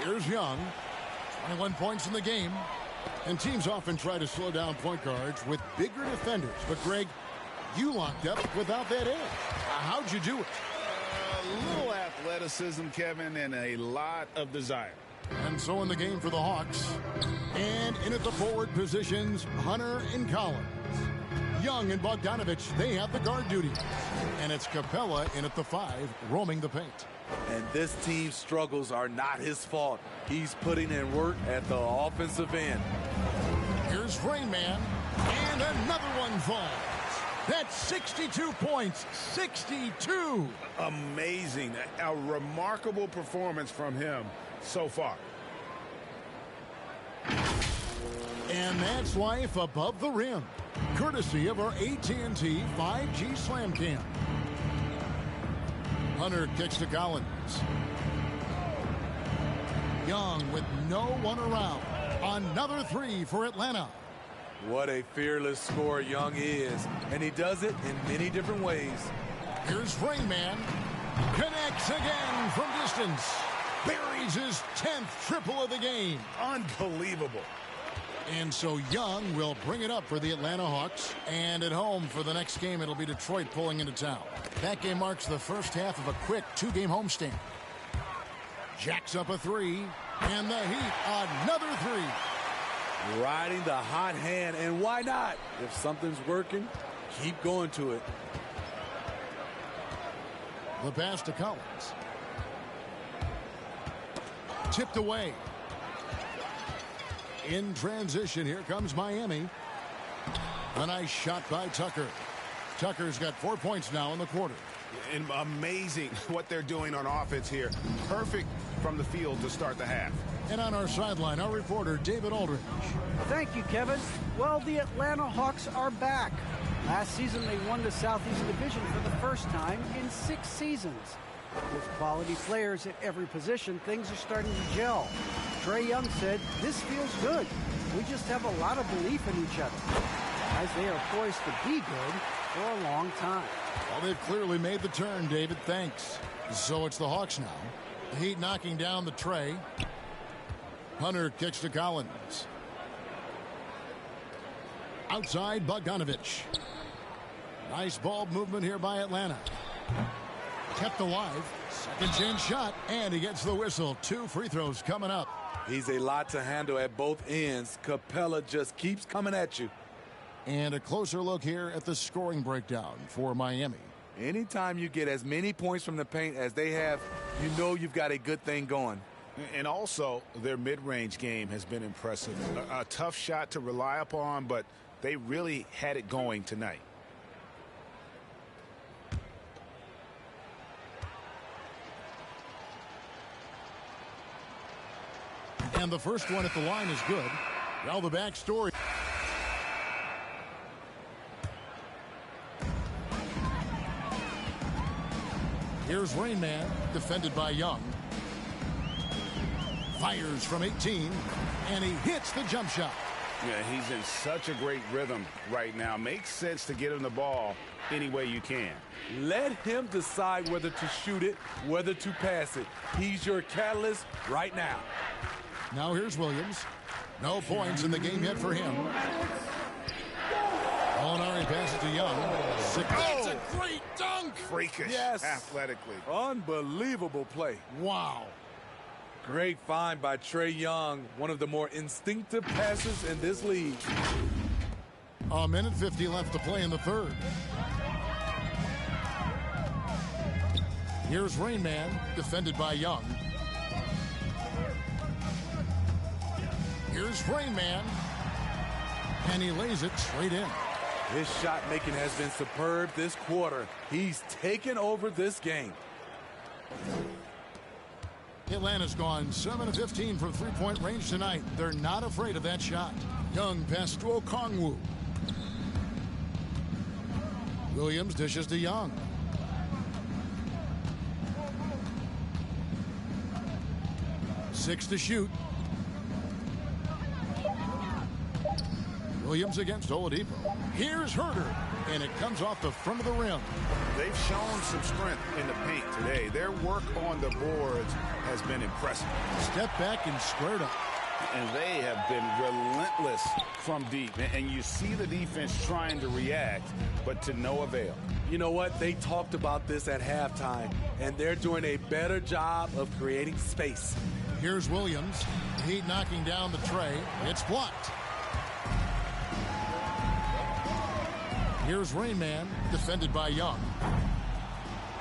Here's Young. 21 points in the game. And teams often try to slow down point guards with bigger defenders. But, Greg, you locked up without that edge. How'd you do it? A little athleticism, Kevin, and a lot of desire. And so in the game for the Hawks. And in at the forward positions, Hunter and Collins. Young and Bogdanovich, they have the guard duties. And it's Capella in at the 5, roaming the paint. And this team's struggles are not his fault. He's putting in work at the offensive end. Here's Rain Man, and another one falls. That's 62 points, 62. Amazing. A remarkable performance from him so far. And that's life above the rim, courtesy of our AT&T 5G Slam Cam. Hunter kicks to Collins. Young with no one around. Another 3 for Atlanta. What a fearless scorer Young is, and he does it in many different ways. Here's Rain Man. Connects again from distance. Buries his 10th triple of the game. Unbelievable. And so Young will bring it up for the Atlanta Hawks. And at home for the next game, it'll be Detroit pulling into town. That game marks the first half of a quick 2-game homestand. Jacks up a 3. And the Heat, another 3. Riding the hot hand, and why not? If something's working, keep going to it. The pass to Collins. Tipped away. In transition, here comes Miami. A nice shot by Tucker. Tucker's got 4 points now in the quarter. And amazing what they're doing on offense here. Perfect from the field to start the half. And on our sideline, our reporter, David Aldridge. Thank you, Kevin. Well, the Atlanta Hawks are back. Last season, they won the Southeast Division for the first time in 6 seasons. With quality players at every position, things are starting to gel. Trae Young said, "This feels good. We just have a lot of belief in each other." As they are poised to be good for a long time. Well, they've clearly made the turn, David. Thanks. So it's the Hawks now. The Heat knocking down the tray. Hunter kicks to Collins. Outside, Bogdanovich. Nice ball movement here by Atlanta. Kept alive. Second chance shot, and he gets the whistle. 2 free throws coming up. He's a lot to handle at both ends. Capella just keeps coming at you. And a closer look here at the scoring breakdown for Miami. Anytime you get as many points from the paint as they have, you know you've got a good thing going. And also, their mid-range game has been impressive. A tough shot to rely upon, but they really had it going tonight. And the first one at the line is good. Well, the backstory. Here's Rain Man, defended by Young. Fires from 18, and he hits the jump shot. Yeah, he's in such a great rhythm right now. Makes sense to get him the ball any way you can. Let him decide whether to shoot it, whether to pass it. He's your catalyst right now. Now here's Williams. No points in the game yet for him. Molinari passes to Young. That's a great dunk. Freakish, yes, athletically. Unbelievable play. Wow. Great find by Trae Young, one of the more instinctive passers in this league. A minute 50 left to play in the third. Here's Rain Man, defended by Young. Here's Rain Man, and he lays it straight in. His shot making has been superb this quarter. He's taken over this game. Atlanta's gone 7 of 15 from three-point range tonight. They're not afraid of that shot. Young pass to Okongwu. Williams dishes to Young. Six to shoot. Williams against Oladipo. Here's Herter, and it comes off the front of the rim. They've shown some strength in the paint today. Their work on the boards has been impressive. Step back and squared up. And they have been relentless from deep. And you see the defense trying to react, but to no avail. You know what? They talked about this at halftime, and they're doing a better job of creating space. Here's Williams. Heat knocking down the tray. It's blocked. Here's Rain Man, defended by Young.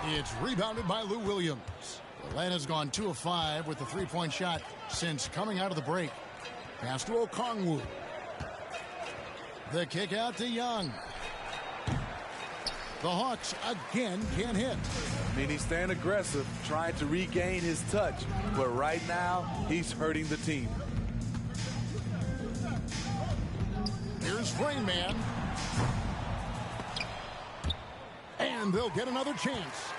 It's rebounded by Lou Williams. Atlanta's gone 2 of 5 with the three-point shot since coming out of the break. Pass to Okongwu. The kick out to Young. The Hawks again can't hit. I mean, he's staying aggressive, trying to regain his touch. But right now, he's hurting the team. Here's Rain Man. And they'll get another chance.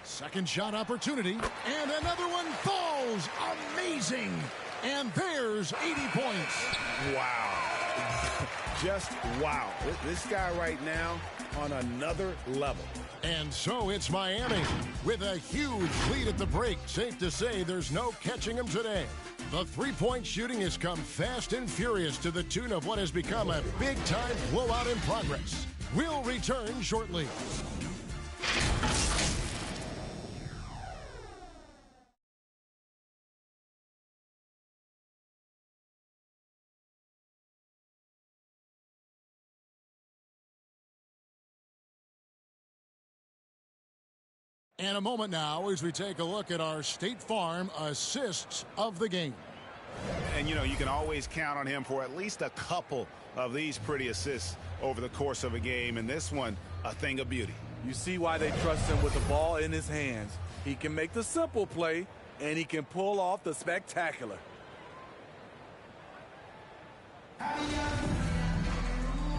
Second shot opportunity. And another one falls. Amazing. And there's 80 points. Wow. Just wow. This guy right now on another level. And so it's Miami with a huge lead at the break. Safe to say there's no catching them today. The three-point shooting has come fast and furious to the tune of what has become a big-time blowout in progress. We'll return shortly. And a moment now as we take a look at our State Farm assists of the game. And, you know, you can always count on him for at least a couple of these pretty assists over the course of a game. And this one, a thing of beauty. You see why they trust him with the ball in his hands. He can make the simple play, and he can pull off the spectacular.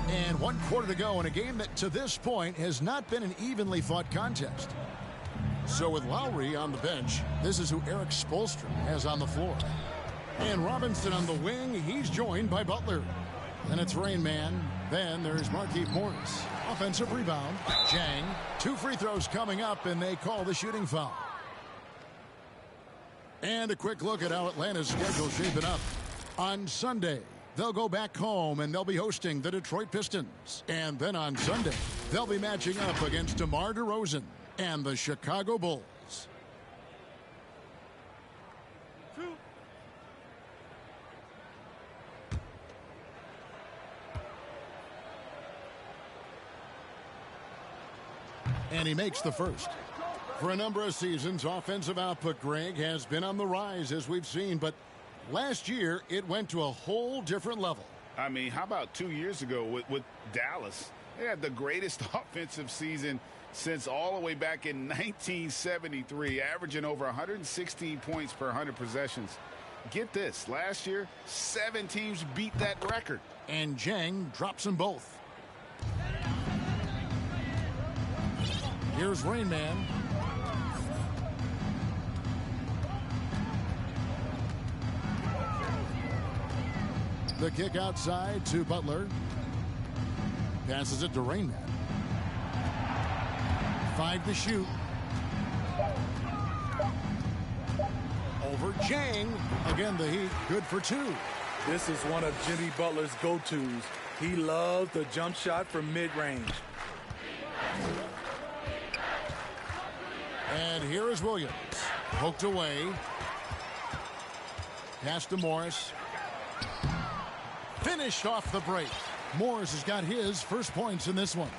And 1 quarter to go in a game that to this point has not been an evenly fought contest. So with Lowry on the bench, this is who Eric Spoelstra has on the floor. And Robinson on the wing, he's joined by Butler. Then it's Rain Man. Then there's Markieff Morris. Offensive rebound. Jang. 2 free throws coming up, and they call the shooting foul. And a quick look at how Atlanta's schedule shaping up. On Sunday, they'll go back home, and they'll be hosting the Detroit Pistons. And then on Sunday, they'll be matching up against DeMar DeRozan and the Chicago Bulls. And he makes the first. For a number of seasons, offensive output, Greg, has been on the rise, as we've seen, but last year it went to a whole different level. I mean, how about 2 years ago with Dallas? They had the greatest offensive season since all the way back in 1973, averaging over 116 points per 100 possessions. Get this, last year, 7 teams beat that record. And Jang drops them both. Here's Rain Man. The kick outside to Butler. Passes it to Rain Man. 5 to shoot. Over Jang. Again, the Heat good for 2. This is one of Jimmy Butler's go-tos. He loves the jump shot from mid-range. And here is Williams. Poked away. Pass to Morris. Finished off the break. Morris has got his first points in this one.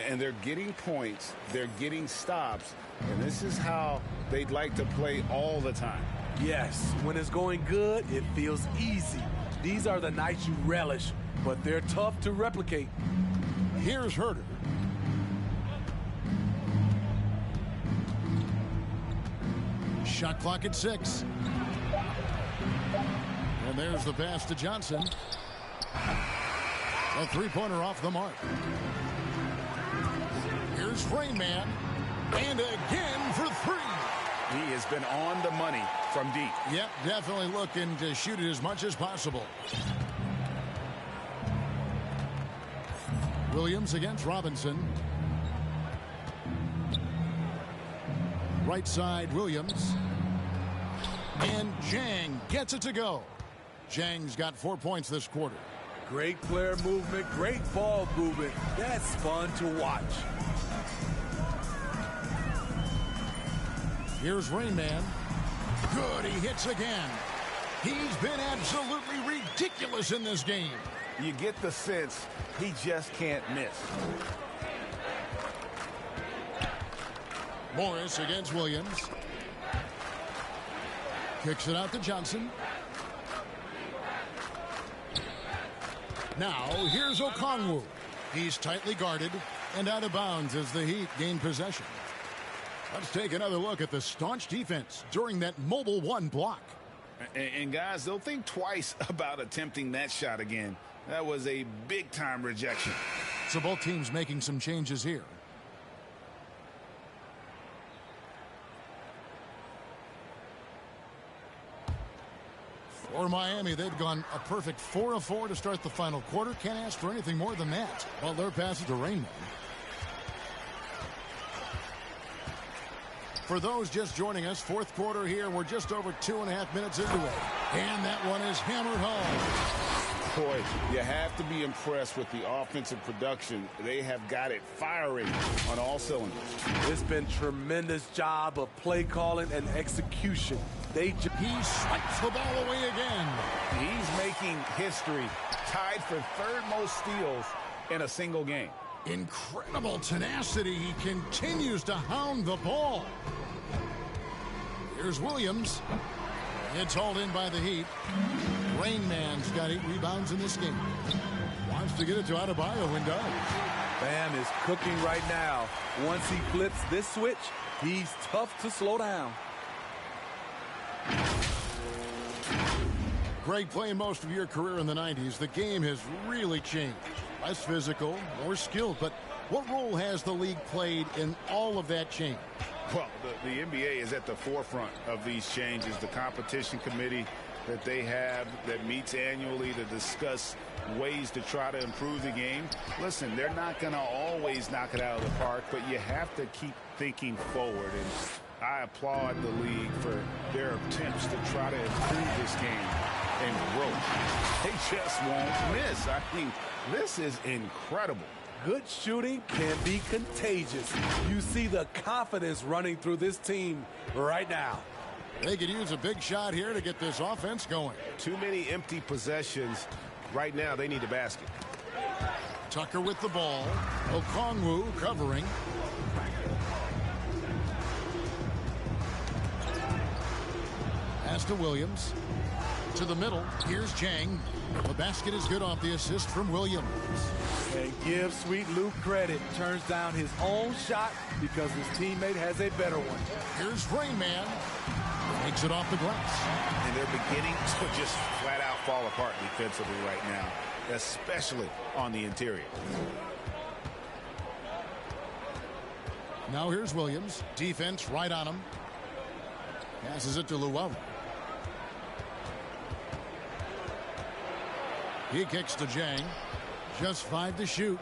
And they're getting points. They're getting stops. And this is how they'd like to play all the time. Yes, when it's going good, it feels easy. These are the nights you relish, but they're tough to replicate. Here's Herter. Shot clock at 6. And there's the pass to Johnson. A three-pointer off the mark. Here's Rain Man. And again for 3. He has been on the money from deep. Yep, definitely looking to shoot it as much as possible. Williams against Robinson. Right side, Williams. And Jang gets it to go. Jang's got 4 points this quarter. Great player movement, great ball movement. That's fun to watch. Here's Rain Man. Good, he hits again. He's been absolutely ridiculous in this game. You get the sense he just can't miss. Morris against Williams. Kicks it out to Johnson. Now, here's Okongwu. He's tightly guarded and out of bounds as the Heat gain possession. Let's take another look at the staunch defense during that mobile one block. And guys, they'll think twice about attempting that shot again. That was a big-time rejection. So both teams making some changes here. For Miami, they've gone a perfect 4 of 4 to start the final quarter. Can't ask for anything more than that. Well, their pass it to Rainman. For those just joining us, fourth quarter here. We're just over 2.5 minutes into it. And that one is hammered home. Boy, you have to be impressed with the offensive production. They have got it firing on all cylinders. It's been tremendous job of play calling and execution. He swipes the ball away again. He's making history, tied for third most steals in a single game. Incredible tenacity. He continues to hound the ball. Here's Williams. It's hauled in by the Heat. Rain Man's got 8 rebounds in this game. Wants to get it to Adebayo and does. Bam is cooking right now. Once he flips this switch, he's tough to slow down. Greg, playing most of your career in the 90s, the game has really changed. Less physical, more skilled, but what role has the league played in all of that change? Well, the NBA is at the forefront of these changes. The competition committee that they have that meets annually to discuss ways to try to improve the game. Listen, they're not going to always knock it out of the park, but you have to keep thinking forward. And I applaud the league for their attempts to try to improve this game and grow. They just won't miss. I mean, this is incredible. Good shooting can be contagious. You see the confidence running through this team right now. They could use a big shot here to get this offense going. Too many empty possessions. Right now, they need a basket. Tucker with the ball. Okongwu covering. Pass to Williams. To the middle. Here's Jang. The basket is good off the assist from Williams. And give Sweet Luke credit. Turns down his own shot because his teammate has a better one. Here's Rain Man. Takes it off the glass. And they're beginning to just flat out fall apart defensively right now, especially on the interior. Now here's Williams. Defense right on him. Passes it to Llewellyn. He kicks to Jang. Just 5 to shoot.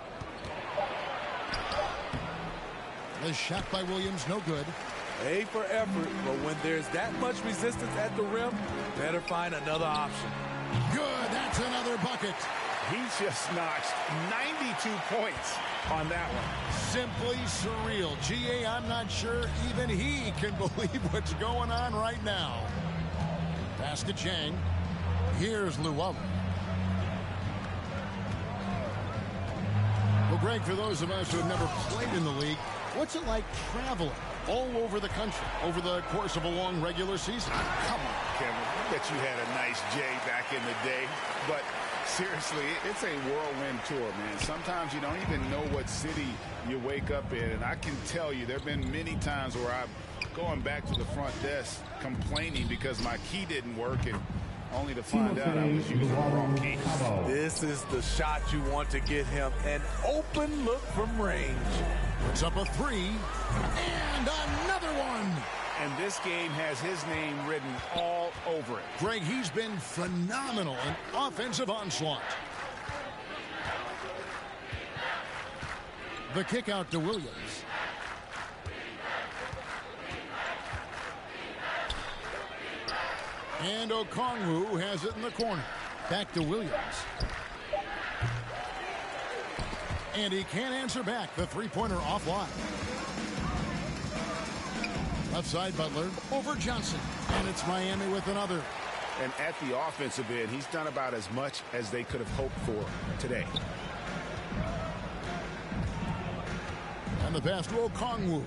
The shot by Williams, no good. A for effort, but when there's that much resistance at the rim, better find another option. Good, that's another bucket. He just notched 92 points on that one. Simply surreal. G.A., I'm not sure even he can believe what's going on right now. Basket Jang. Here's Llewellyn. Well, Greg, for those of us who have never played in the league, what's it like traveling all over the country over the course of a long regular season? Come on, Kevin. I bet you had a nice J back in the day. But seriously, it's a whirlwind tour, man. Sometimes you don't even know what city you wake up in. And I can tell you there have been many times where I'm going back to the front desk complaining because my key didn't work and only to find out I was using the wrong key. This is the shot you want to get him. An open look from range. Puts up a 3. And another one. And this game has his name written all over it. Greg, he's been phenomenal in offensive onslaught. The kick out to Williams. And Okongwu has it in the corner. Back to Williams. And he can't answer back. The three-pointer offline. Left side, Butler over Johnson. And it's Miami with another. And at the offensive end, he's done about as much as they could have hoped for today. And the pass to Okongwu.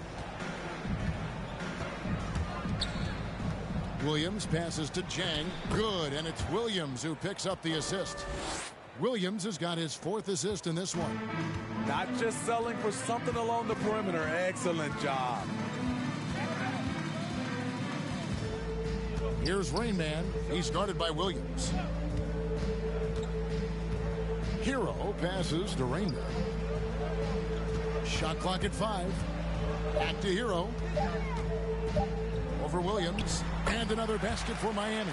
Williams passes to Jang. Good, and it's Williams who picks up the assist. Williams has got his 4th assist in this one. Not just selling for something along the perimeter. Excellent job. Here's Rain Man. He's guarded by Williams. Hero passes to Rain Man. Shot clock at 5. Back to Hero. Over Williams. And another basket for Miami.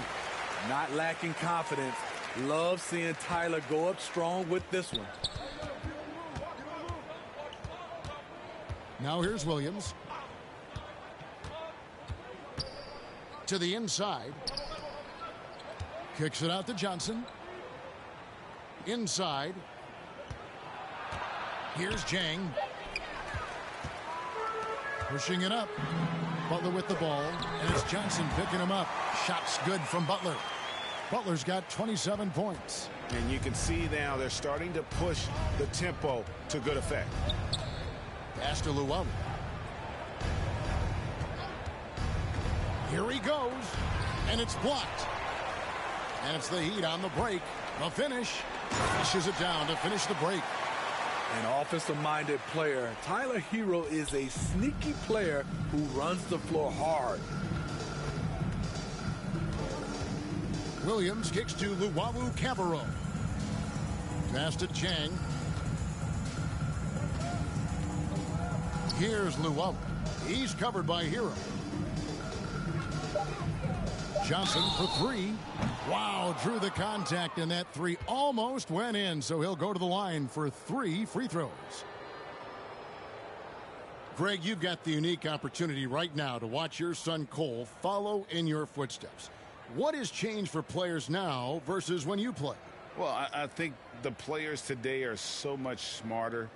Not lacking confidence. Love seeing Tyler go up strong with this one. Now here's Williams. To the inside. Kicks it out to Johnson. Inside. Here's Jang. Pushing it up. Butler with the ball. And it's Johnson picking him up. Shots good from Butler. Butler's got 27 points. And you can see now they're starting to push the tempo to good effect. Pass to Luwawu. Here he goes. And it's blocked. And it's the Heat on the break. The finish. Pushes it down to finish the break. An offensive-minded player. Tyler Hero is a sneaky player who runs the floor hard. Williams kicks to Luwawu-Cabarrot. Pass to Jang. Here's Luwawu. He's covered by Hero. Johnson for 3. Wow, drew the contact, and that 3 almost went in, so he'll go to the line for 3 free throws. Greg, you've got the unique opportunity right now to watch your son Cole follow in your footsteps. What has changed for players now versus when you played? Well, I think the players today are so much smarter,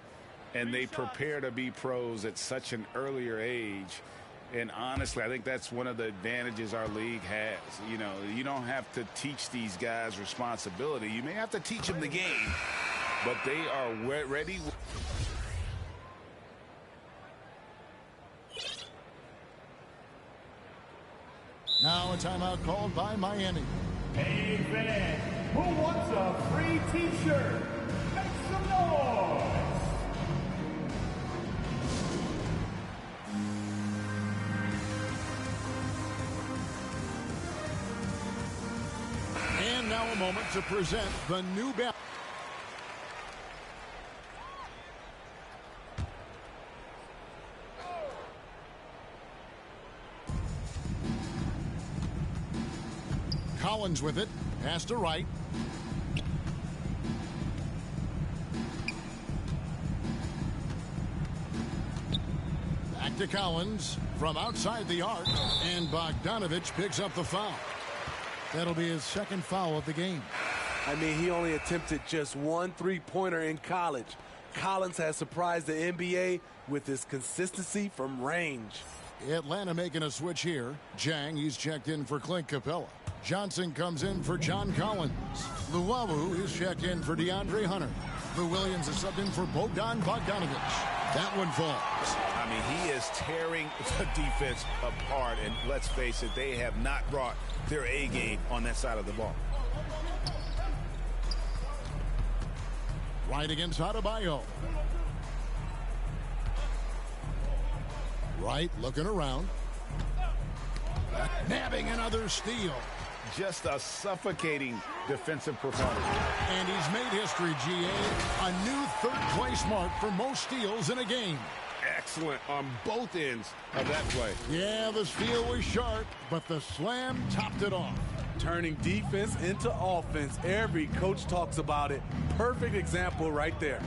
and they prepare to be pros at such an earlier age. And honestly, I think that's one of the advantages our league has. You know, you don't have to teach these guys responsibility. You may have to teach them the game, but they are ready. Now a timeout called by Miami. Hey, fan, who wants a free T-shirt? Make some noise! And now a moment to present the new balance. Collins with it. Pass to Wright. Back to Collins from outside the arc. And Bogdanovich picks up the foul. That'll be his 2nd foul of the game. I mean, he only attempted just 1 three-pointer in college. Collins has surprised the NBA with his consistency from range. Atlanta making a switch here. Jang, he's checked in for Clint Capella. Johnson comes in for John Collins. Luwawu is checked in for DeAndre Hunter. Lou Williams is subbed in for Bogdan Bogdanovich. That one falls. I mean, he is tearing the defense apart, and let's face it, they have not brought their A game on that side of the ball. Right against Adebayo. Right, looking around. Nabbing another steal. Just a suffocating defensive performance. And he's made history, GA. A new 3rd-place mark for most steals in a game. Excellent on both ends of that play. Yeah, the steal was sharp, but the slam topped it off. Turning defense into offense. Every coach talks about it. Perfect example right there.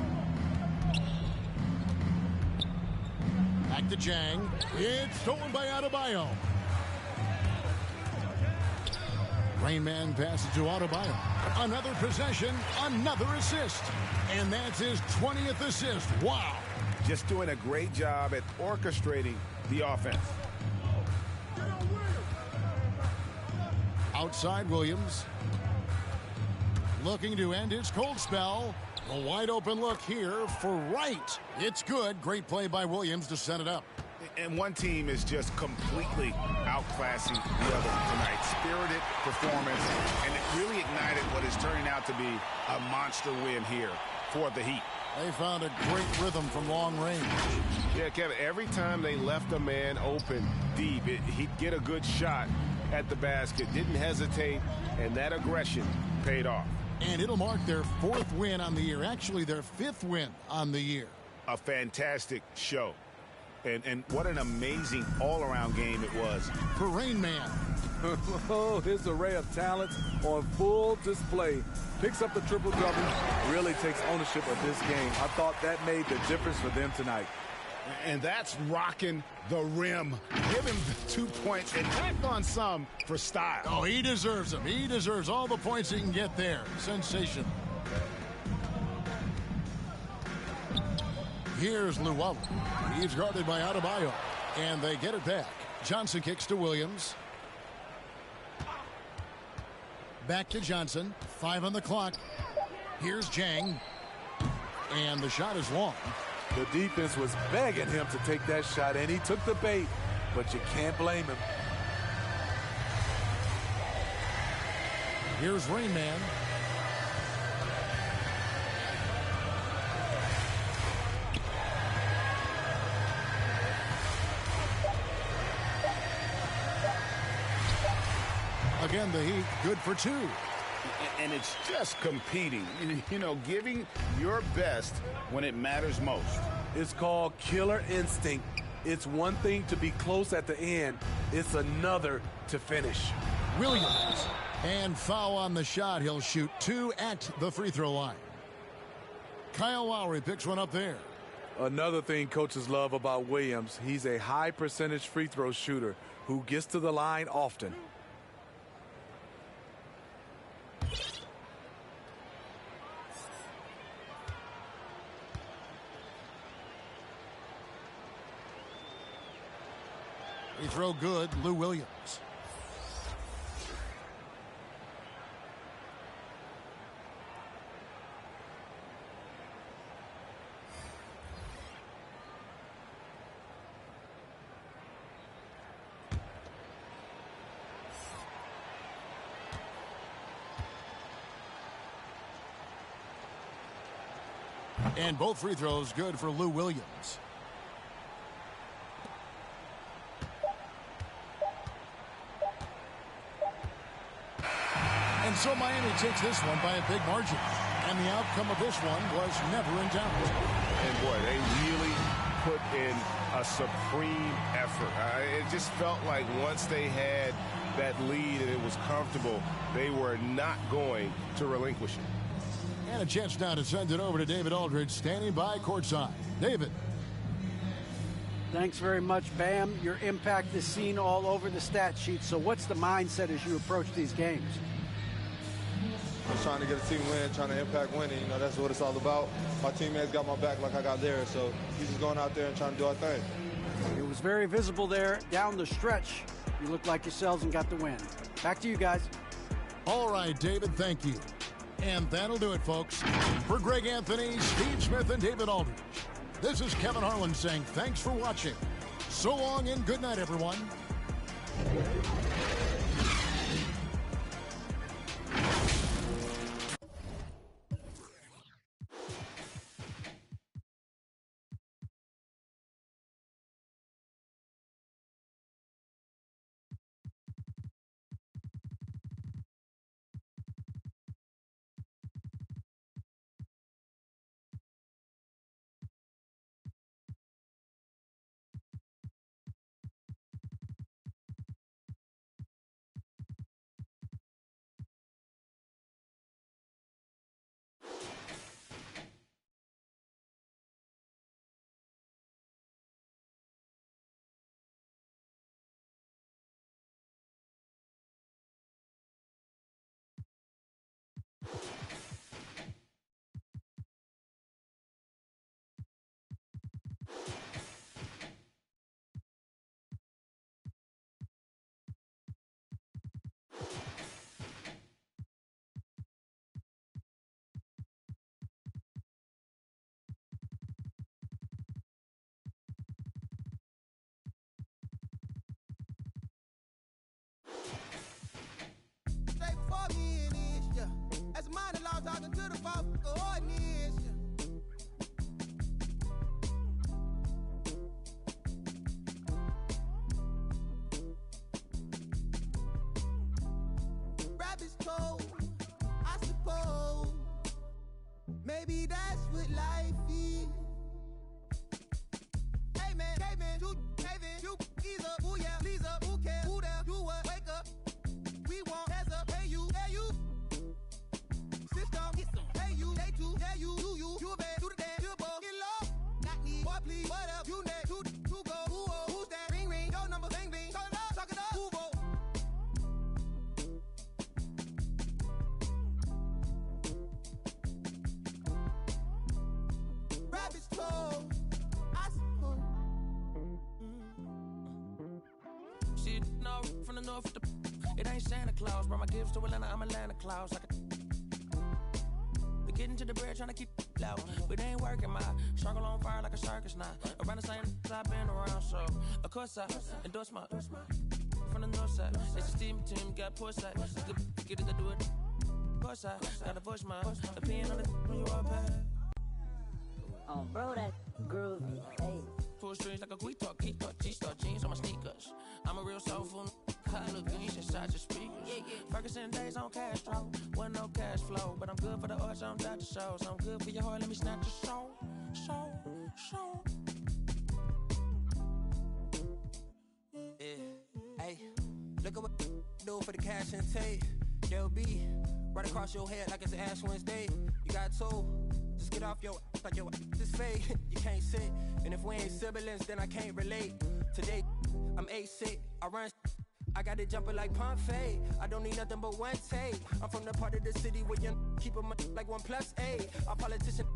Back to Jang. It's stolen by Adebayo. Rain Man passes to Adebayo. Another possession, another assist. And that's his 20th assist. Wow. Just doing a great job at orchestrating the offense. Outside Williams. Looking to end his cold spell. A wide open look here for Wright. It's good. Great play by Williams to set it up. And one team is just completely outclassing the other tonight. Spirited performance, and it really ignited what is turning out to be a monster win here for the Heat. They found a great rhythm from long range. Yeah, Kevin, every time they left a man open deep, he'd get a good shot at the basket. Didn't hesitate, and that aggression paid off. And it'll mark their 4th win on the year. Actually, their 5th win on the year. A fantastic show. And what an amazing all-around game it was. For Rain Man. Oh, his array of talents on full display. Picks up the triple-double, really takes ownership of this game. I thought that made the difference for them tonight. And that's rocking the rim. Give him the 2 points and tack on some for style. Oh, he deserves them. He deserves all the points he can get there. Sensational. Here's Llewellyn. He's guarded by Adebayo. And they get it back. Johnson kicks to Williams. Back to Johnson. 5 on the clock. Here's Jang. And the shot is long. The defense was begging him to take that shot, and he took the bait, but you can't blame him. Here's Rain Man. Again, the Heat good for 2. And it's just competing, you know, giving your best when it matters most. It's called killer instinct. It's one thing to be close at the end. It's another to finish. Williams. And foul on the shot. He'll shoot 2 at the free throw line. Kyle Lowry picks one up there. Another thing coaches love about Williams, he's a high percentage free throw shooter who gets to the line often. Free throw good, Lou Williams. And both free throws good for Lou Williams. And so Miami takes this one by a big margin. And the outcome of this one was never in doubt. And, boy, they really put in a supreme effort. It just felt like once they had that lead and it was comfortable, they were not going to relinquish it. And a chance now to send it over to David Aldridge, standing by courtside. David. Thanks very much, Bam. Your impact is seen all over the stat sheet. So what's the mindset as you approach these games? Just trying to get a team win, trying to impact winning. You know, that's what it's all about. My teammates got my back like I got theirs. So he's just going out there and trying to do our thing. It was very visible there down the stretch. You looked like yourselves and got the win. Back to you guys. All right, David, thank you. And that'll do it, folks. For Greg Anthony, Steve Smith, and David Aldridge, this is Kevin Harlan saying thanks for watching. So long and good night, everyone. Talking to the folk, coordinates, rabbit's cold, I suppose. Maybe that's what life is. Hey man, you either, who yeah, please up, who cares, who there, you what, wake up. We want heads up, hey you. Hey you, they too, yeah you a bad, do the dance, you a ball, get low. Not need, boy please, what up, you next, who go, who's that, ring, your number, bling, talk it up, who go. Rabbit's cold, I suppose. Shit, no, from the north, it ain't Santa Claus, brought my gifts to Atlanta, I'm Atlanta Claus, getting to the bread, trying to keep it loud. But it ain't working, my circle on fire like a circus now. Around the same I've been around, so of course I endorse my from the north side. It's a steam team, got push side. Get it to do it. Push side, gotta push my opinion on it when you all back. Oh, bro, that groovy. Hey. Pull strings like a quick talk, G-star jeans on my sneakers. I'm a real soulful. I look good, you should shot your speakers. Ferguson days on Castro, wasn't no cash flow, but I'm good for the arts, I'm Dr. Shows. I'm good for your heart, let me snatch your soul. Yeah, hey, look at what do for the cash and tape. They'll be right across your head like it's Ash Wednesday. You got two, just get off your like your this fake. You can't sit, and if we ain't siblings, then I can't relate. Today, I'm A-sick, I run. I got it jumping like Pompeii. I don't need nothing but one take. I'm from the part of the city where you keep them like 1+8. Our politician.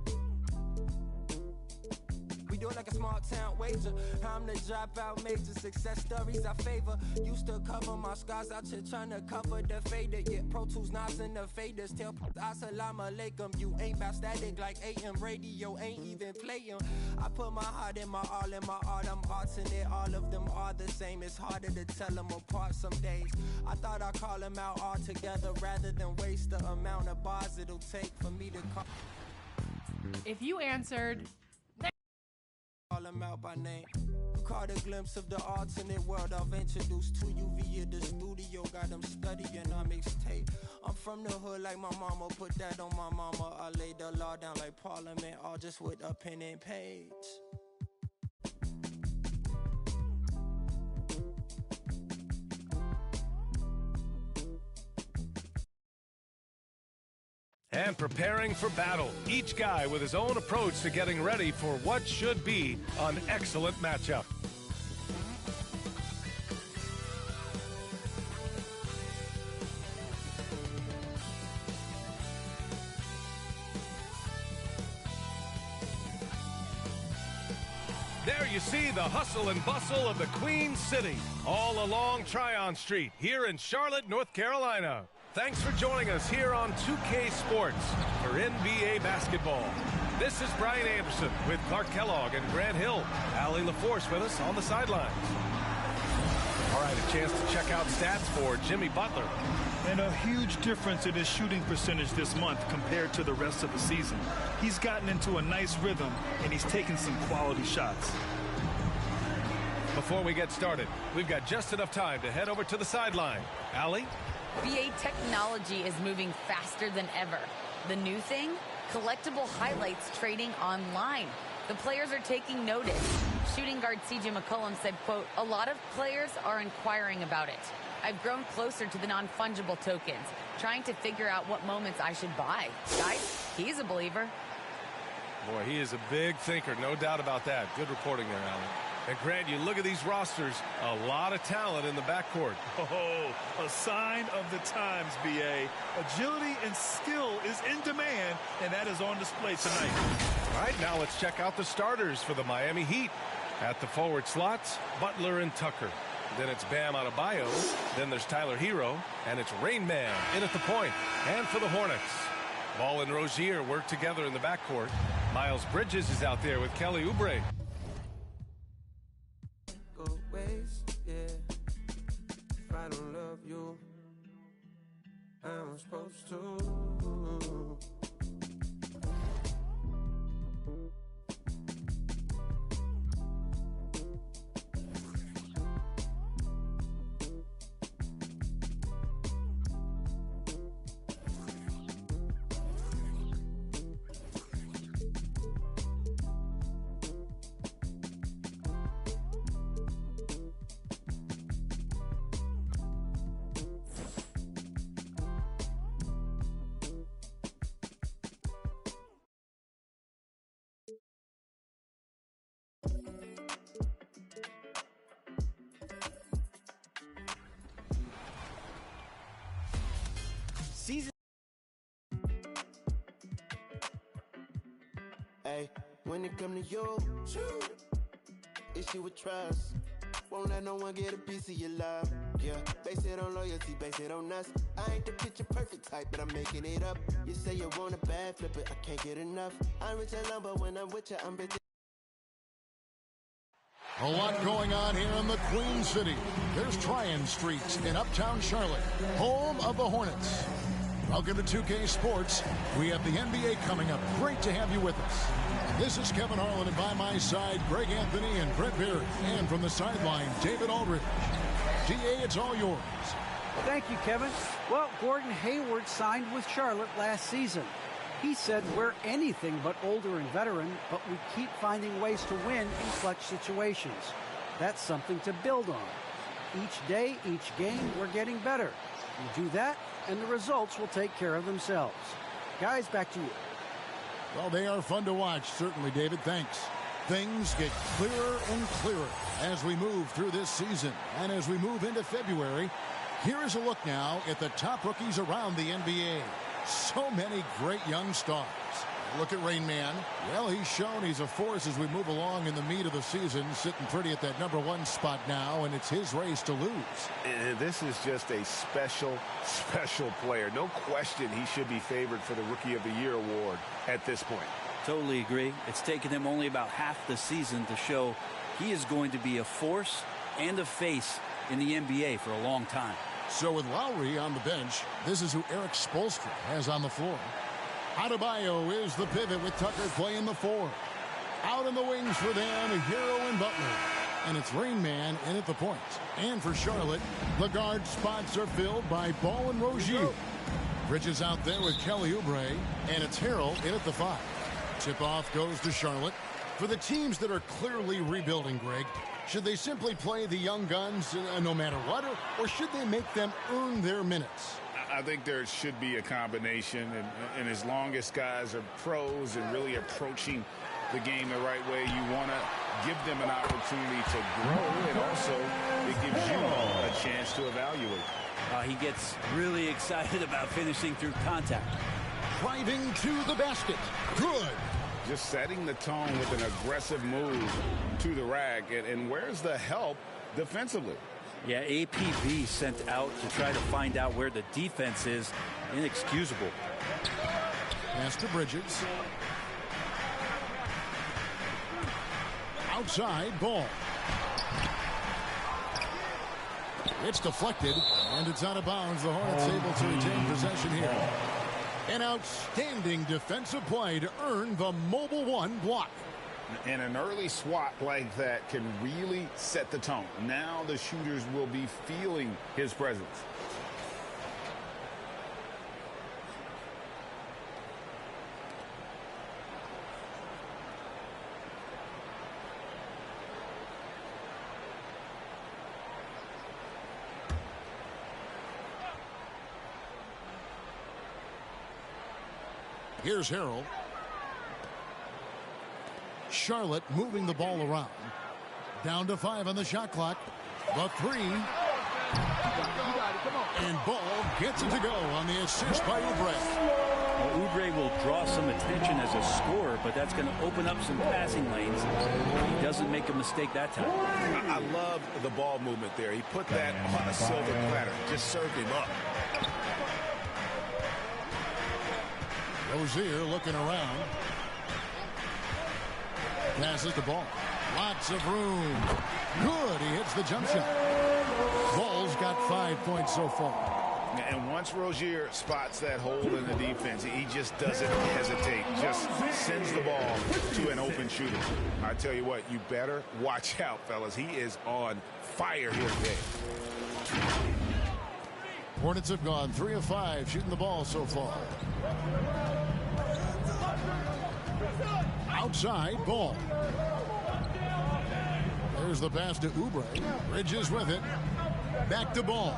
We do it like a small town wager. I'm the dropout major. Success stories I favor. Used to cover my scars out here trying to cover the fader. Yeah, Pro Tools, Nas, and the faders. Tell Assalamu alaikum. You ain't bout static like AM radio. Ain't even playing. I put my heart in my all in my art. I'm arting it. All of them are the same. It's harder to tell them apart some days. I thought I'd call them out all together rather than waste the amount of bars it'll take for me to call. If you answered... Call them out by name. Caught a glimpse of the alternate world I've introduced to you via the studio. Got them studying on mixtape. I'm from the hood like my mama. Put that on my mama. I laid the law down like Parliament, all just with a pen and page. And preparing for battle. Each guy with his own approach to getting ready for what should be an excellent matchup. There you see the hustle and bustle of the Queen City, all along Tryon Street, here in Charlotte, North Carolina. Thanks for joining us here on 2K Sports for NBA basketball. This is Brian Anderson with Clark Kellogg and Grant Hill. Allie LaForce with us on the sidelines. All right, a chance to check out stats for Jimmy Butler. And a huge difference in his shooting percentage this month compared to the rest of the season. He's gotten into a nice rhythm, and he's taken some quality shots. Before we get started, we've got just enough time to head over to the sideline. Allie? BA technology is moving faster than ever. The new thing? Collectible highlights trading online. The players are taking notice. Shooting guard CJ McCollum said, quote, "A lot of players are inquiring about it. I've grown closer to the non-fungible tokens, trying to figure out what moments I should buy." Guys, he's a believer. Boy, he is a big thinker, no doubt about that. Good reporting there, Allie. And Grant, you look at these rosters, a lot of talent in the backcourt. Oh, a sign of the times, B.A. Agility and skill is in demand, and that is on display tonight. All right, now let's check out the starters for the Miami Heat. At the forward slots, Butler and Tucker. Then it's Bam Adebayo. Then there's Tyler Hero. And it's Rain Man in at the point. And for the Hornets, Ball and Rozier work together in the backcourt. Miles Bridges is out there with Kelly Oubre. Go waste, yeah. If I don't love you, I'm supposed to. Hey, when it come to you, issue with trust. Won't let no one get a piece of your love. Yeah, base it on loyalty, base it on us. I ain't the picture perfect type, but I'm making it up. You say you want a bad flip it, I can't get enough. I'm rich alone, but when I'm with you, I'm rich. A lot going on here in the Queen City. There's Tryon Street in Uptown Charlotte, home of the Hornets. Welcome to 2K Sports. We have the NBA coming up. Great to have you with us. This is Kevin Harlan, and by my side, Greg Anthony and Brett Barry. And from the sideline, David Aldridge. DA, it's all yours. Thank you, Kevin. Well, Gordon Hayward signed with Charlotte last season. He said we're anything but older and veteran, but we keep finding ways to win in clutch situations. That's something to build on. Each day, each game, we're getting better. We do that, and the results will take care of themselves. Guys, back to you. Well, they are fun to watch, certainly, David. Thanks. Things get clearer and clearer as we move through this season. And as we move into February, here is a look now at the top rookies around the NBA. So many great young stars. Look at Rain Man. Well, he's shown he's a force as we move along in the meat of the season, sitting pretty at that #1 spot now, and it's his race to lose. And this is just a special, special player. No question he should be favored for the Rookie of the Year award at this point. Totally agree. It's taken him only about half the season to show he is going to be a force and a face in the NBA for a long time. So with Lowry on the bench, this is who Eric Spoelstra has on the floor. Adebayo is the pivot with Tucker playing the 4. Out in the wings for them, Hero and Butler. And it's Rain Man in at the point. And for Charlotte, the guard spots are filled by Ball and Rozier. Bridges out there with Kelly Oubre. And it's Harrell in at the 5. Tip-off goes to Charlotte. For the teams that are clearly rebuilding, Greg, should they simply play the young guns no matter what, or should they make them earn their minutes? I think there should be a combination, and as long as guys are pros and really approaching the game the right way, you want to give them an opportunity to grow, and also it gives you a chance to evaluate. He gets really excited about finishing through contact. Driving to the basket. Good. Just setting the tone with an aggressive move to the rack, and where's the help defensively? Yeah, APB sent out to try to find out where the defense is. Inexcusable. Pass to Bridges. Outside, Ball. It's deflected, and it's out of bounds. The Hornets able to retain possession here. An outstanding defensive play to earn the Mobile One block. And an early swat like that can really set the tone. Now the shooters will be feeling his presence. Here's Harrell. Charlotte moving the ball around. Down to 5 on the shot clock. The 3. And Ball gets it to go on the assist by Oubre. Well, Oubre will draw some attention as a scorer, but that's going to open up some passing lanes. He doesn't make a mistake that time. I love the ball movement there. He put that on a silver platter. Just served him up. Rozier looking around. Passes the ball. Lots of room. Good. He hits the jump shot. Ball's got 5 points so far. And once Rozier spots that hole in the defense, he just doesn't hesitate. Just sends the ball to an open shooter. I tell you what, you better watch out, fellas. He is on fire here today. Hornets have gone 3 of 5 shooting the ball so far. Outside, Ball. There's the pass to Oubre. Bridges with it. Back to Ball.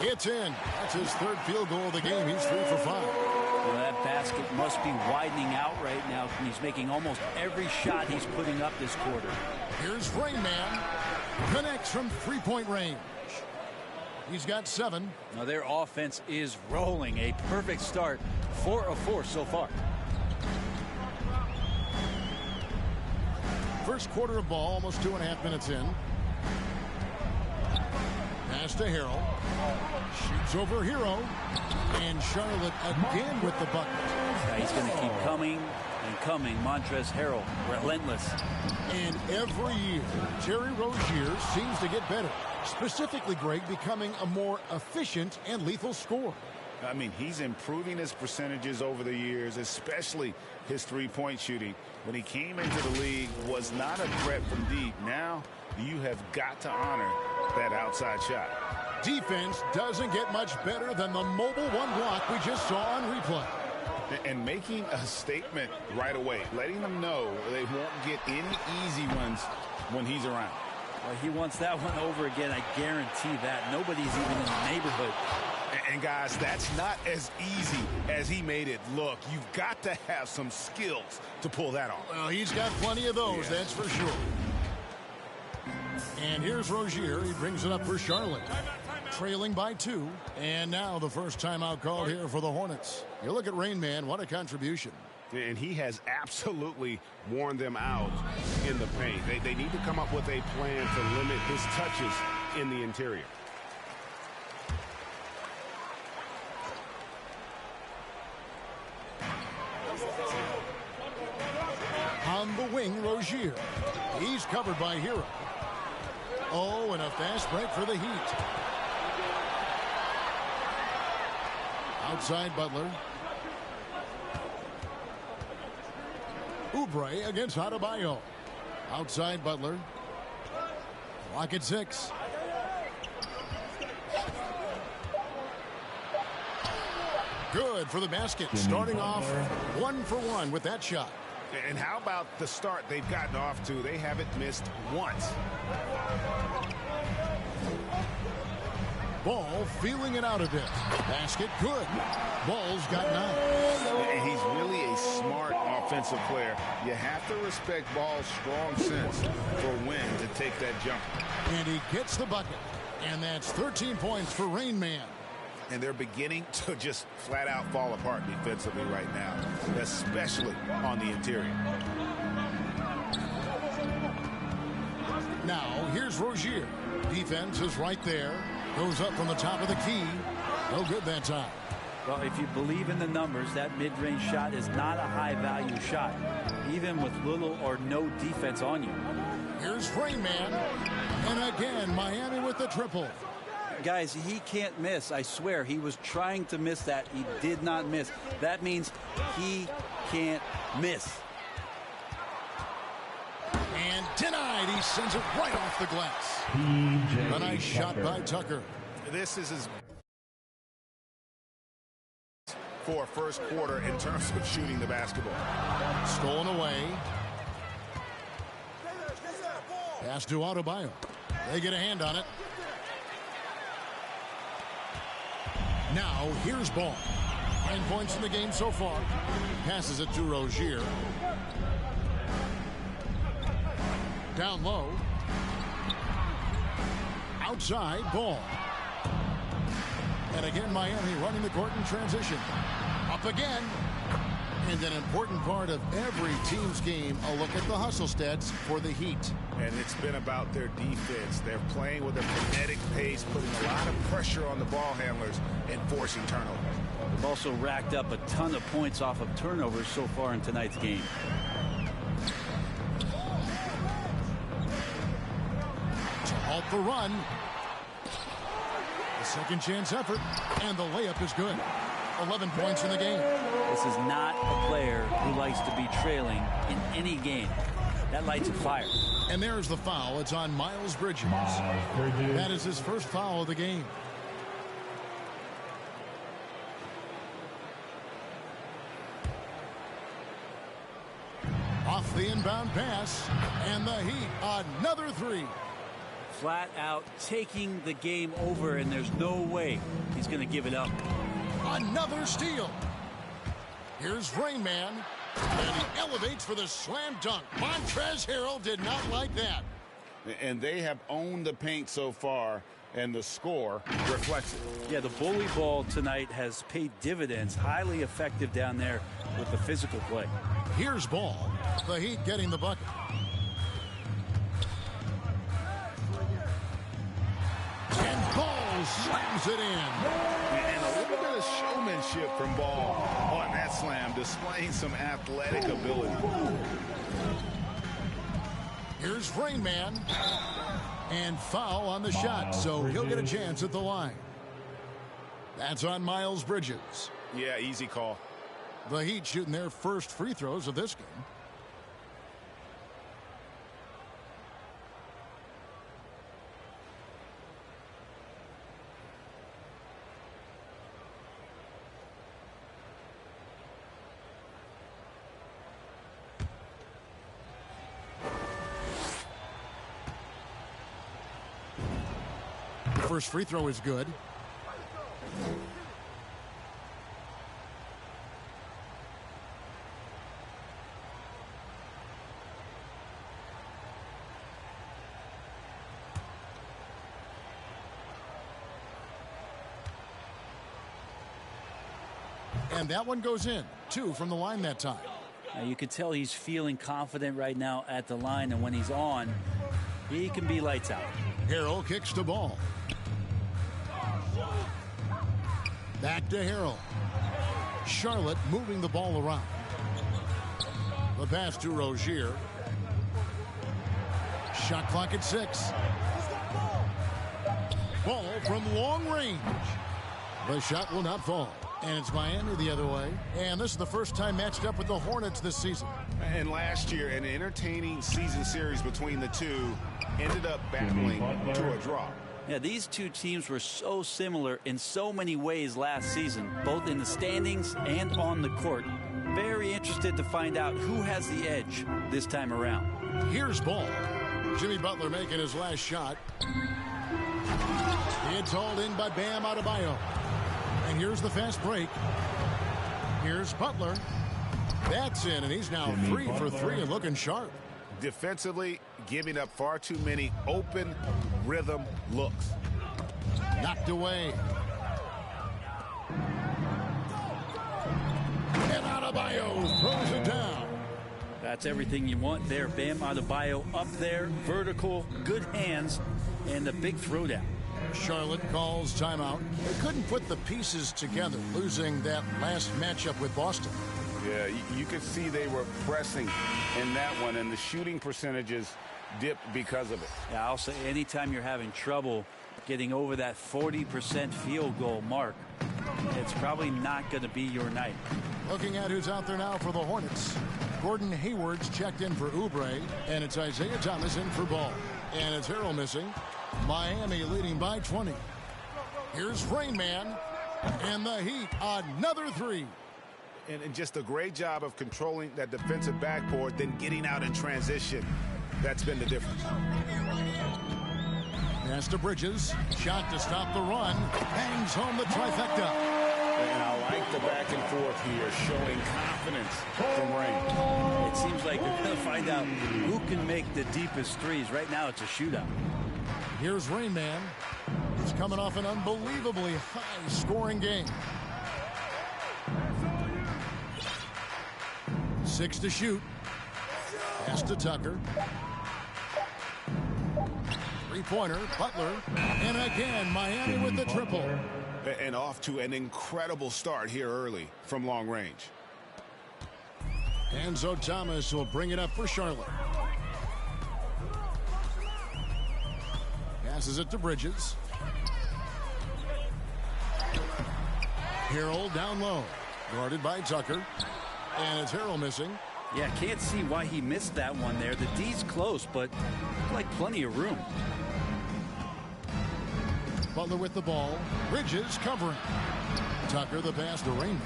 It's in. That's his 3rd field goal of the game. He's 3 for 5. Well, that basket must be widening out right now. He's making almost every shot he's putting up this quarter. Here's Rain Man. Connects from 3-point range. He's got 7. Now their offense is rolling. A perfect start. 4 of 4 so far. First quarter of ball, almost 2.5 minutes in. Pass to Harrell. Shoots over Hero. And Charlotte again with the bucket. Yeah, he's going to keep coming and coming. Montrezl Harrell, relentless. And every year, Terry Rozier seems to get better. Specifically, Greg, becoming a more efficient and lethal scorer. I mean, he's improving his percentages over the years, especially his 3-point shooting. When he came into the league, was not a threat from deep. Now, you have got to honor that outside shot. Defense doesn't get much better than the mobile 1 block we just saw on replay. And making a statement right away, letting them know they won't get any easy ones when he's around. Well, he wants that one over again. I guarantee that. Nobody's even in the neighborhood. And guys, that's not as easy as he made it look. You've got to have some skills to pull that off. Well, he's got plenty of those, that's for sure. And here's Rozier. He brings it up for Charlotte. Trailing by 2. And now the first timeout called here for the Hornets. You look at Rain Man, what a contribution. And he has absolutely worn them out in the paint. They need to come up with a plan to limit his touches in the interior. On the wing, Rozier. He's covered by Hero. Oh, and a fast break for the Heat. Outside Butler. Oubre against Adebayo. Outside Butler. Clock at 6. Good for the basket. Starting off 1 for 1 with that shot. And how about the start they've gotten off to? They haven't missed once. Ball feeling it out a bit. Basket good. Ball's got 9. And he's really a smart offensive player. You have to respect Ball's strong sense for when to take that jump. And he gets the bucket. And that's 13 points for Rain Man. And they're beginning to just flat out fall apart defensively right now, especially on the interior. Now, here's Rozier. Defense is right there. Goes up from the top of the key. No good that time. Well, if you believe in the numbers, that mid-range shot is not a high-value shot, even with little or no defense on you. Here's Rain Man. And again, Miami with the triple. Guys, he can't miss. I swear, he was trying to miss that. He did not miss. That means he can't miss. And denied. He sends it right off the glass. A nice shot by Tucker. This is his for first quarter in terms of shooting the basketball. Stolen away. Pass to Adebayo. They get a hand on it. Now, here's Ball. 9 points in the game so far. Passes it to Rozier. Down low. Outside, Ball. And again, Miami running the court in transition. Up again. And an important part of every team's game, a look at the hustle stats for the Heat. And it's been about their defense. They're playing with a frenetic pace, putting a lot of pressure on the ball handlers and forcing turnovers. They've also racked up a ton of points off of turnovers so far in tonight's game. To halt the run. The second chance effort, and the layup is good. 11 points in the game. This is not a player who likes to be trailing in any game. That lights a fire. And there's the foul. It's on Miles Bridges. That is his first foul of the game. Off the inbound pass, and the Heat, another three. Flat out taking the game over, and there's no way he's going to give it up. Another steal. Here's Rain Man, and he elevates for the slam dunk. Montrezl Harrell did not like that. And they have owned the paint so far, and the score reflects it. Yeah, the bully ball tonight has paid dividends. Highly effective down there with the physical play. Here's Ball. The Heat getting the bucket. And Ball slams it in. And a little bit of showmanship from Ball on that slam, displaying some athletic ability. Here's Rain Man. And foul on the shot, so he'll get a chance at the line. That's on Miles Bridges. Yeah, easy call. The Heat shooting their first free throws of this game. The first free throw is good. And that one goes in. 2 from the line that time. Now you could tell he's feeling confident right now at the line, and when he's on, he can be lights out. Harrell kicks the ball. Back to Harrell. Charlotte moving the ball around. The pass to Rozier. Shot clock at 6. Ball from long range. The shot will not fall. And it's Miami the other way. And this is the first time matched up with the Hornets this season. And last year, an entertaining season series between the two ended up battling to a draw. Yeah, these two teams were so similar in so many ways last season, both in the standings and on the court. Very interested to find out who has the edge this time around. Here's Ball. Jimmy Butler making his last shot. It's hauled in by Bam Adebayo. And here's the fast break. Here's Butler. That's in, and he's now 3 for 3 and looking sharp. Defensively, giving up far too many open rhythm looks. Knocked away. And Adebayo throws it down. That's everything you want there. Bam Adebayo up there, vertical, good hands, and the big throwdown. Charlotte calls timeout. They couldn't put the pieces together, losing that last matchup with Boston. Yeah, you could see they were pressing in that one, and the shooting percentages dipped because of it. Yeah, I'll say anytime you're having trouble getting over that 40% field goal mark, it's probably not going to be your night. Looking at who's out there now for the Hornets. Gordon Hayward's checked in for Oubre, and it's Isaiah Thomas in for Ball. And it's Harrell missing. Miami leading by 20. Here's Rain Man, and the Heat, another 3. And just a great job of controlling that defensive backboard, then getting out in transition. That's been the difference. Pass to Bridges. Shot to stop the run. Hangs home the trifecta. And I like the back and forth here, showing confidence from Rain. It's seems like we're going to find out who can make the deepest threes. Right now, it's a shootout. Here's Rain Man. He's coming off an unbelievably high-scoring game. 6 to shoot. Pass to Tucker. Three-pointer, Butler. And again, Miami with the triple. And off to an incredible start here early from long range. Enzo Thomas will bring it up for Charlotte. Passes it to Bridges. Harrell down low. Guarded by Tucker. And it's Harrell missing. Yeah, can't see why he missed that one there. The D's close, but like plenty of room. Butler with the ball. Bridges covering. Tucker the pass to Rain.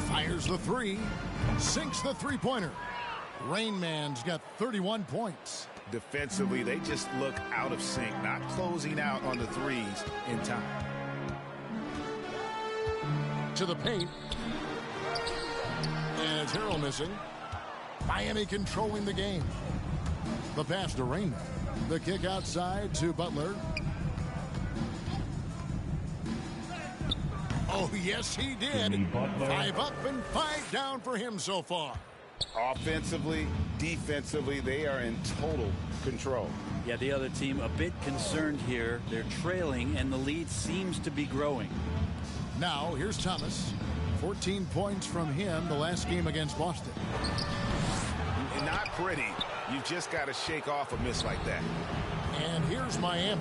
Fires the three. Sinks the three-pointer. Rain Man's got 31 points. Defensively, they just look out of sync, not closing out on the threes in time. To the paint. And it's Harrell missing. Miami controlling the game. The pass to Rain. The kick outside to Butler. Oh, yes, he did. 5 up and 5 down for him so far. Offensively, defensively, they are in total control. Yeah, the other team a bit concerned here. They're trailing, and the lead seems to be growing. Now, here's Thomas. 14 points from him the last game against Boston. Not pretty. You just got to shake off a miss like that. And here's Miami.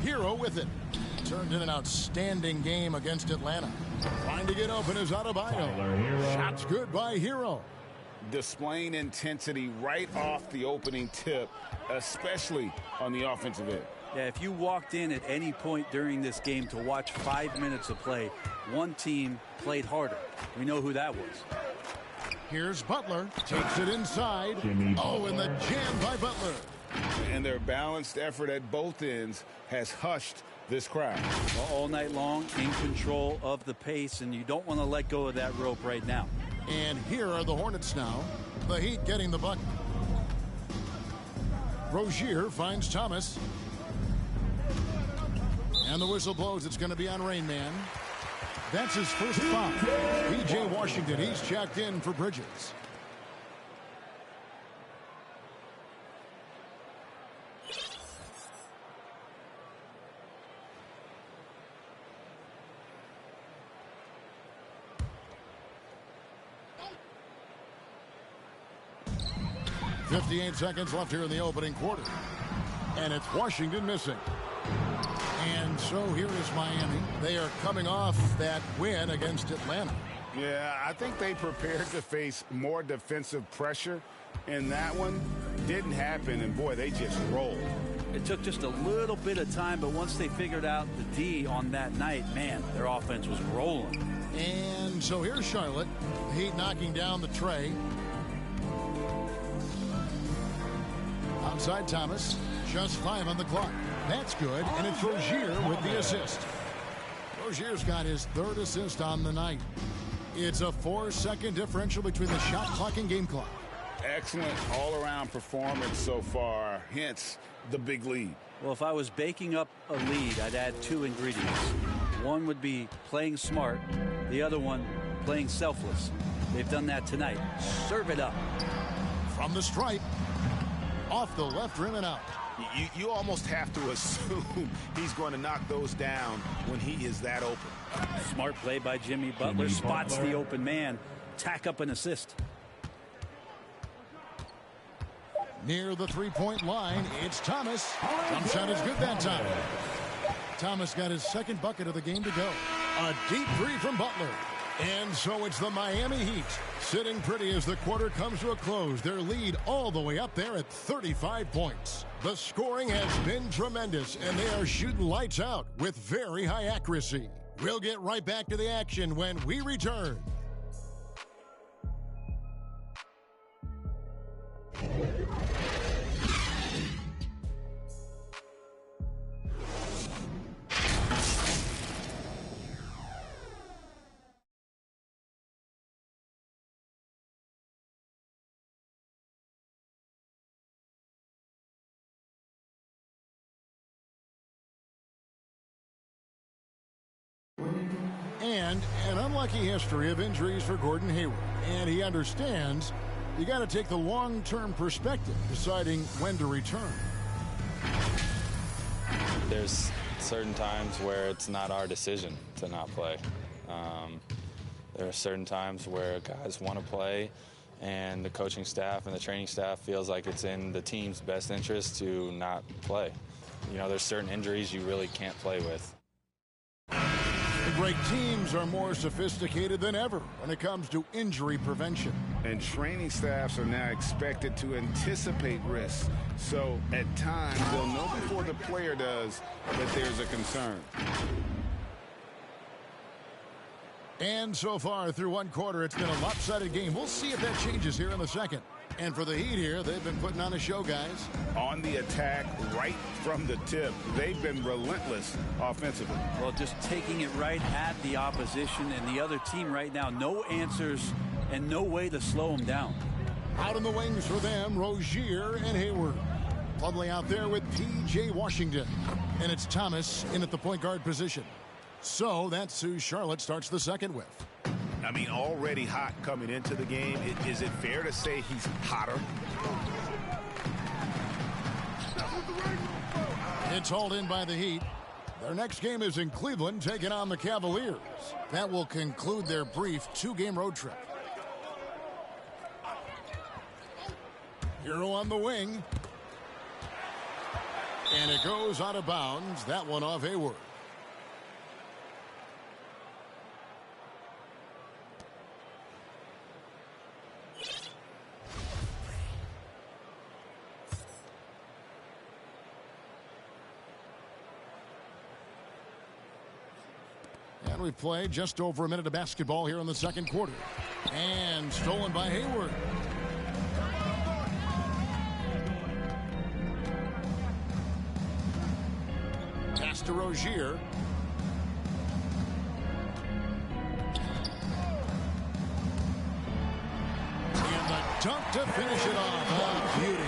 Hero with it. Turned in an outstanding game against Atlanta. Trying to get open is Adebayo. Shots good by Hero. Displaying intensity right off the opening tip, especially on the offensive end. Yeah, if you walked in at any point during this game to watch 5 minutes of play, one team played harder. We know who that was. Here's Butler. Takes it inside. Oh, and the jam by Butler. And their balanced effort at both ends has hushed this crowd. All night long, in control of the pace, and you don't want to let go of that rope right now. And here are the Hornets now. The Heat getting the bucket. Rozier finds Thomas. And the whistle blows. It's going to be on Rain Man. That's his first foul. P.J. Washington, he's checked in for Bridges. .58 seconds left here in the opening quarter. And it's Washington missing. And so here is Miami. They are coming off that win against Atlanta. Yeah, I think they prepared to face more defensive pressure, and that one didn't happen, and boy, they just rolled. It took just a little bit of time, but once they figured out the D on that night, man, their offense was rolling. And so here's Charlotte. The Heat knocking down the tray. Outside Thomas. Just 5 on the clock. That's good, and it's Rozier with the assist. Rozier's got his 3rd assist on the night. It's a 4-second differential between the shot clock and game clock. Excellent all-around performance so far, hence the big lead. Well, if I was baking up a lead, I'd add 2 ingredients. One would be playing smart. The other one, playing selfless. They've done that tonight. Serve it up. From the stripe. Off the left rim and out. You almost have to assume he's going to knock those down when he is that open. Smart play by Jimmy Butler. Spots the open man. Tack up an assist. Near the three-point line, it's Thomas. Jump shot is good that time. Thomas got his 2nd bucket of the game to go. A deep 3 from Butler. And so it's the Miami Heat sitting pretty as the quarter comes to a close. Their lead all the way up there at 35 points. The scoring has been tremendous, and they are shooting lights out with very high accuracy. We'll get right back to the action when we return. And an unlucky history of injuries for Gordon Hayward. And he understands you got to take the long-term perspective, deciding when to return. There's certain times where it's not our decision to not play. There are certain times where guys want to play, and the coaching staff and the training staff feels like it's in the team's best interest to not play. You know, there's certain injuries you really can't play with. The great teams are more sophisticated than ever when it comes to injury prevention. And training staffs are now expected to anticipate risks. So at times, they'll know before the player does that there's a concern. And so far through one quarter, it's been a lopsided game. We'll see if that changes here in the second. And for the Heat here, they've been putting on a show, guys. On the attack right from the tip. They've been relentless offensively. Well, just taking it right at the opposition and the other team right now. No answers and no way to slow them down. Out in the wings for them, Rozier and Hayward. Plumlee out there with P.J. Washington. And it's Thomas in at the point guard position. So that's who Charlotte starts the second with. I mean, already hot coming into the game. Is it fair to say he's hotter? It's hauled in by the Heat. Their next game is in Cleveland, taking on the Cavaliers. That will conclude their brief two-game road trip. Hero on the wing. And it goes out of bounds. That one off Hayward. And we've played just over a minute of basketball here in the second quarter. And stolen by Hayward. Pass to Rozier. And the dunk to finish it off. Oh, beauty.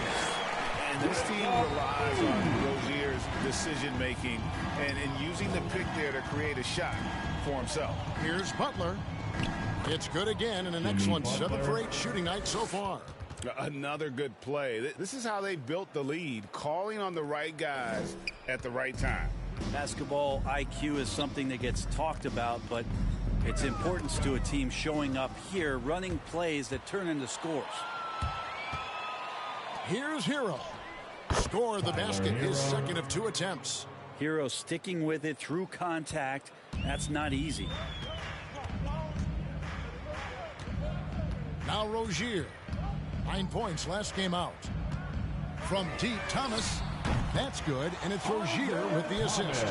And this team relies on Rozier's decision-making and using the pick there to create a shot for himself. Here's Butler. It's good again, and an excellent 7 for 8 shooting night so far. Another good play. This is how they built the lead, calling on the right guys at the right time. Basketball IQ is something that gets talked about, but its importance to a team showing up here, running plays that turn into scores. Here's Hero. Score the basket, his second of 2 attempts. Hero sticking with it through contact. That's not easy. Now Rozier. 9 points last game out. From deep, Thomas. That's good, and it's Rozier with the assist.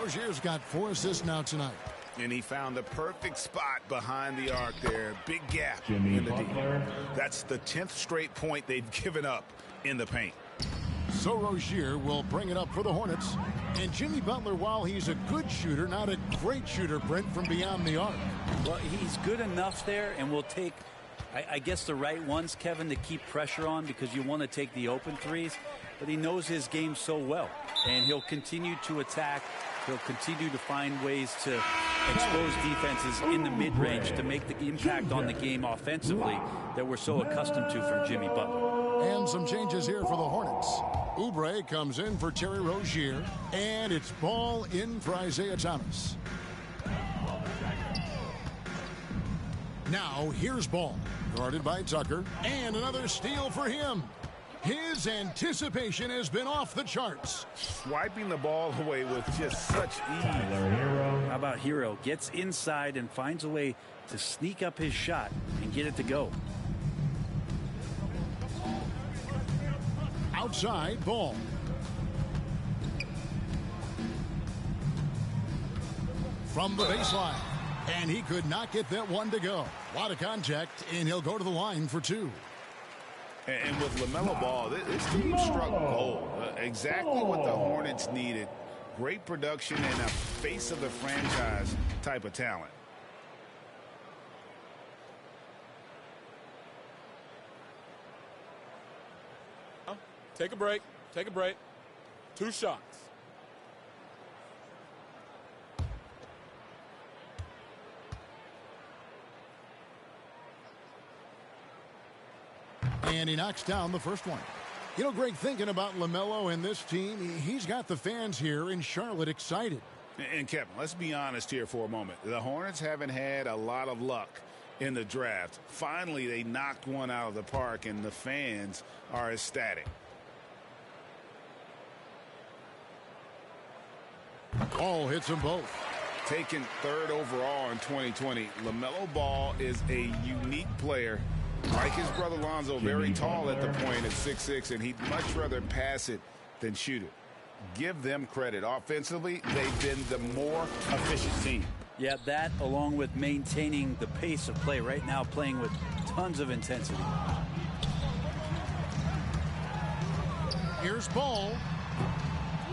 Rozier's got 4 assists now tonight. And he found the perfect spot behind the arc there. Big gap Jimmy in the D. Butler. That's the 10th straight point they've given up in the paint. So Rozier will bring it up for the Hornets. And Jimmy Butler, while he's a good shooter, not a great shooter, Brent, from beyond the arc. Well, he's good enough there, and will take, I guess, the right ones, Kevin, to keep pressure on, because you want to take the open threes. But he knows his game so well, and he'll continue to attack. He'll continue to find ways to expose defenses in the mid-range to make the impact on the game offensively that we're so accustomed to from Jimmy Butler. And some changes here for the Hornets. Oubre comes in for Terry Rozier, and it's ball in for Isaiah Thomas. Now here's Ball, guarded by Tucker, and another steal for him. His anticipation has been off the charts. Swiping the ball away with just such ease. How about Hero? Gets inside and finds a way to sneak up his shot and get it to go. Outside, Ball. From the baseline. And he could not get that one to go. A lot of contact, and he'll go to the line for 2. And with LaMelo Ball, this team struck gold. Exactly what the Hornets needed. Great production and a face of the franchise type of talent. Take a break. Take a break. 2 shots. And he knocks down the first one. You know, Greg, thinking about LaMelo and this team, he's got the fans here in Charlotte excited. And Kevin, let's be honest here for a moment. The Hornets haven't had a lot of luck in the draft. Finally, they knocked one out of the park, and the fans are ecstatic. Ball hits them both. Taken third overall in 2020, LaMelo Ball is a unique player. Like his brother Lonzo, very tall at the point at 6'6", and he'd much rather pass it than shoot it. Give them credit. Offensively, they've been the more efficient team. Yeah, that along with maintaining the pace of play right now, playing with tons of intensity. Here's Ball.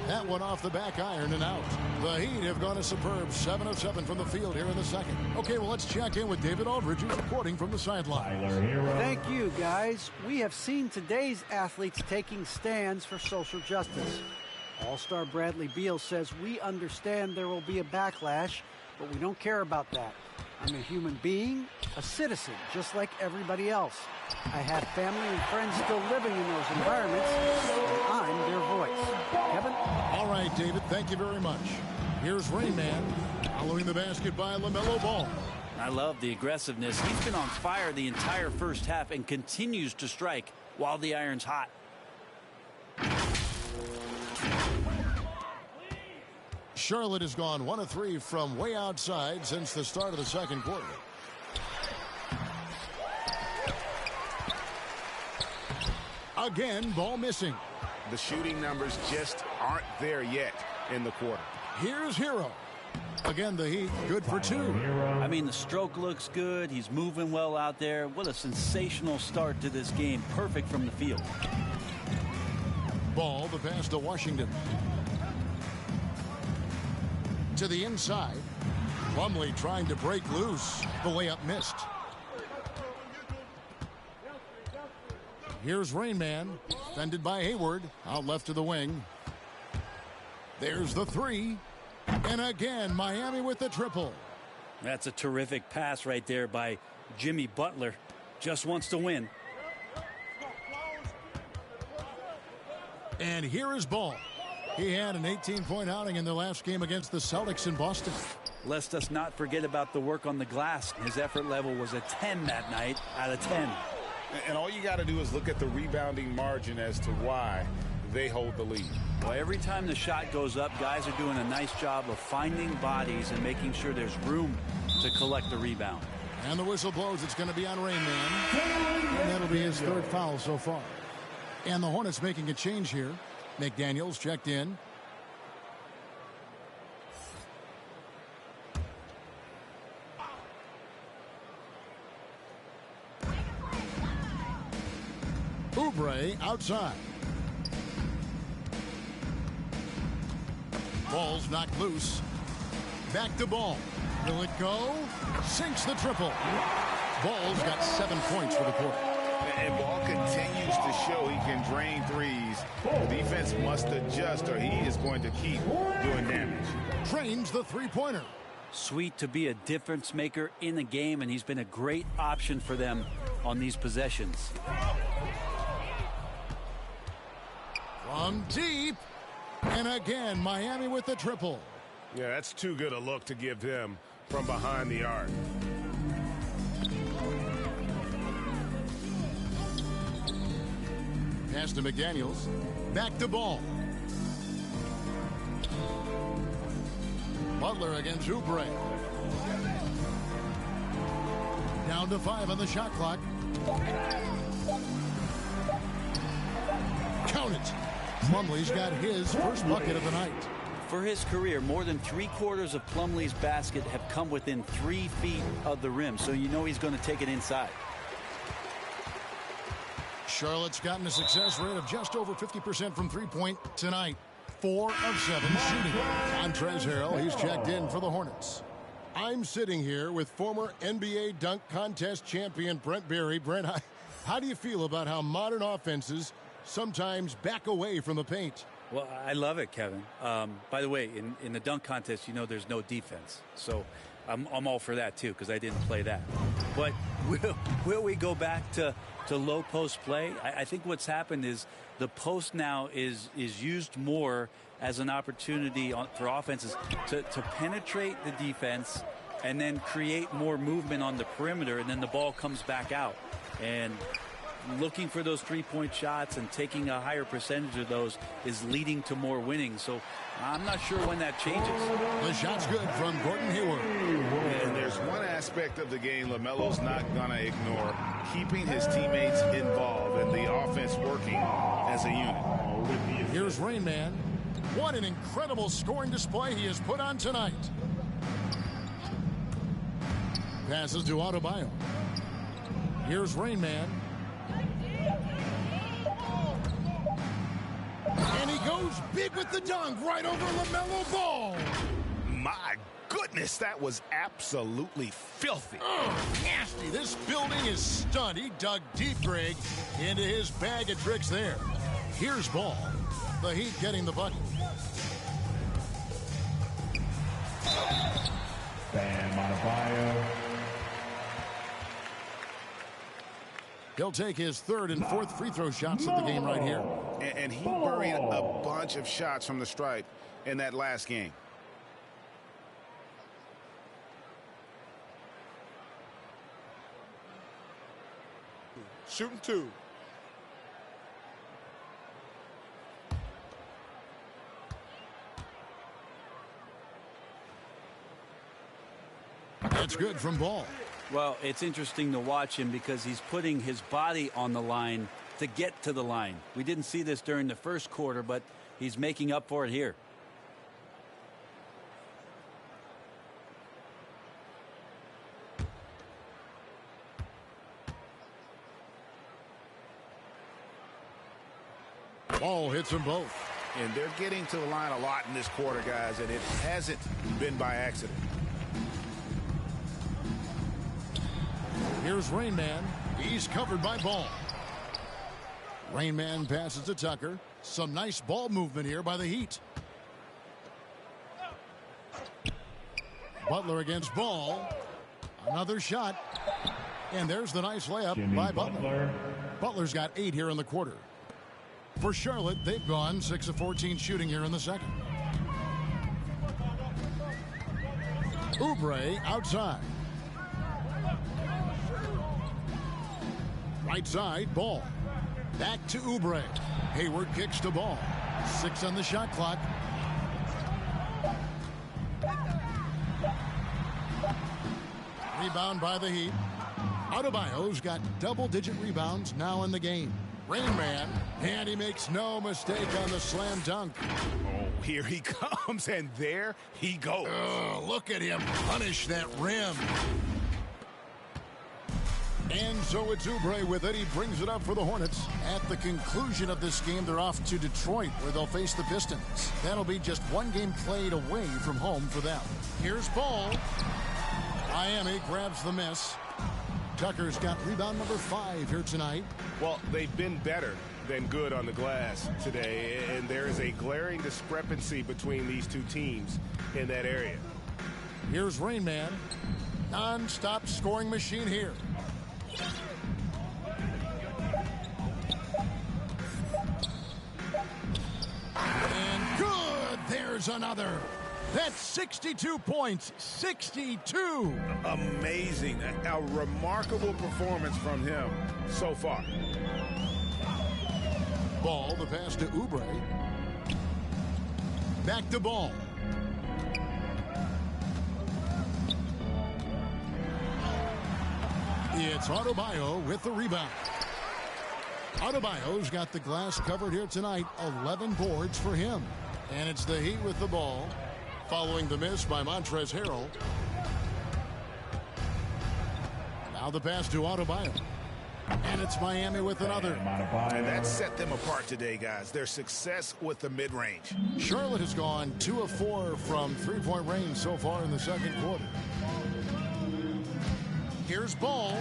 That one off the back iron and out. The Heat have gone a superb 7 of 7 from the field here in the second. Okay, well, let's check in with David Aldridge, who's reporting from the sideline. Thank you, guys. We have seen today's athletes taking stands for social justice. All-star Bradley Beal says, we understand there will be a backlash, but we don't care about that. I'm a human being, a citizen, just like everybody else. I have family and friends still living in those environments, and I'm their voice. Kevin? All right, David, thank you very much. Here's Rain Man, following the basket by LaMelo Ball. I love the aggressiveness. He's been on fire the entire first half and continues to strike while the iron's hot. Charlotte has gone 1 of 3 from way outside since the start of the second quarter. Again, ball missing. The shooting numbers just aren't there yet in the quarter. Here's Hero. Again, the Heat good for 2. I mean, the stroke looks good. He's moving well out there. What a sensational start to this game. Perfect from the field. Ball, the pass to Washington. To the inside. Plumlee trying to break loose. The layup missed. Here's Rain Man, defended by Hayward, out left to the wing. There's the 3. And again, Miami with the triple. That's a terrific pass right there by Jimmy Butler. Just wants to win. And here is Ball. He had an 18-point outing in their last game against the Celtics in Boston. Let us not forget about the work on the glass. His effort level was a 10 that night out of 10. And all you got to do is look at the rebounding margin as to why they hold the lead. Well, every time the shot goes up, guys are doing a nice job of finding bodies and making sure there's room to collect the rebound. And the whistle blows. It's going to be on Rain Man. And that'll be his third foul so far. And the Hornets making a change here. McDaniels checked in. Oubre outside. Ball's knocked loose. Back to Ball. Will it go? Sinks the triple. Ball's got 7 points for the quarter. And Ball continues to show he can drain threes. The defense must adjust or he is going to keep doing damage. Drains the three-pointer. Sweet to be a difference maker in the game, and he's been a great option for them on these possessions. From deep. And again, Miami with the triple. Yeah, that's too good a look to give them from behind the arc. Pass to McDaniels. Back to Ball. Butler against Oubre. Down to 5 on the shot clock. Count it. Plumlee's got his first bucket of the night. For his career, more than 3/4 of Plumlee's basket have come within 3 feet of the rim, so you know he's going to take it inside. Charlotte's gotten a success rate of just over 50% from three-point tonight. 4 of 7 shooting. Montrezl Harrell, he's checked in for the Hornets. I'm sitting here with former NBA dunk contest champion Brent Barry. Brent, how do you feel about how modern offenses sometimes back away from the paint? Well, I love it, Kevin. By the way, in the dunk contest, you know there's no defense. So I'm all for that, too, because I didn't play that. But will we go back to low post play? I think what's happened is the post now is used more as an opportunity for offenses to penetrate the defense and then create more movement on the perimeter, and then the ball comes back out. And looking for those three-point shots and taking a higher percentage of those is leading to more winning. So I'm not sure when that changes. The shot's good from Gordon Hayward. And there's one aspect of the game LaMelo's not going to ignore, keeping his teammates involved and the offense working as a unit. Here's Rain Man. What an incredible scoring display he has put on tonight. Passes to Adebayo. Here's Rain Man. And he goes big with the dunk right over LaMelo Ball. My goodness, that was absolutely filthy. Nasty. This building is stunned. He dug deep, Greg, into his bag of tricks there. Here's Ball. The Heat getting the bucket. Bam Adebayo. He'll take his third and fourth free throw shots of the game right here. And he buried a bunch of shots from the stripe in that last game. Shooting two. That's good from Ball. Well, it's interesting to watch him because he's putting his body on the line to get to the line. We didn't see this during the first quarter, but he's making up for it here. Ball hits them both. And they're getting to the line a lot in this quarter, guys, and it hasn't been by accident. Here's Rain Man. He's covered by Ball. Rain Man passes to Tucker. Some nice ball movement here by the Heat. Butler against Ball. Another shot. And there's the nice layup by Butler. Butler's got 8 here in the quarter. For Charlotte, they've gone 6 of 14 shooting here in the second. Oubre outside. Right side, Ball. Back to Oubre. Hayward kicks to Ball. 6 on the shot clock. Rebound by the Heat. Adebayo's got double-digit rebounds now in the game. Rain Man, and he makes no mistake on the slam dunk. Oh, here he comes, and there he goes. Look at him punish that rim. And so it's Oubre with it. He brings it up for the Hornets. At the conclusion of this game, they're off to Detroit, where they'll face the Pistons. That'll be just one game played away from home for them. Here's Ball. Miami grabs the miss. Tucker's got rebound number 5 here tonight. Well, they've been better than good on the glass today, and there is a glaring discrepancy between these two teams in that area. Here's Rain Man. Non-stop scoring machine here. And good! There's another. That's 62 points. 62! Amazing. A remarkable performance from him so far. Ball, the pass to Oubre. Back to Ball. It's Adebayo with the rebound. Adebayo's got the glass covered here tonight. 11 boards for him. And it's the Heat with the ball. Following the miss by Montrezl Harrell. Now the pass to Adebayo. And it's Miami with another. And that set them apart today, guys. Their success with the mid-range. Charlotte has gone 2 of 4 from three-point range so far in the second quarter. Here's Ball.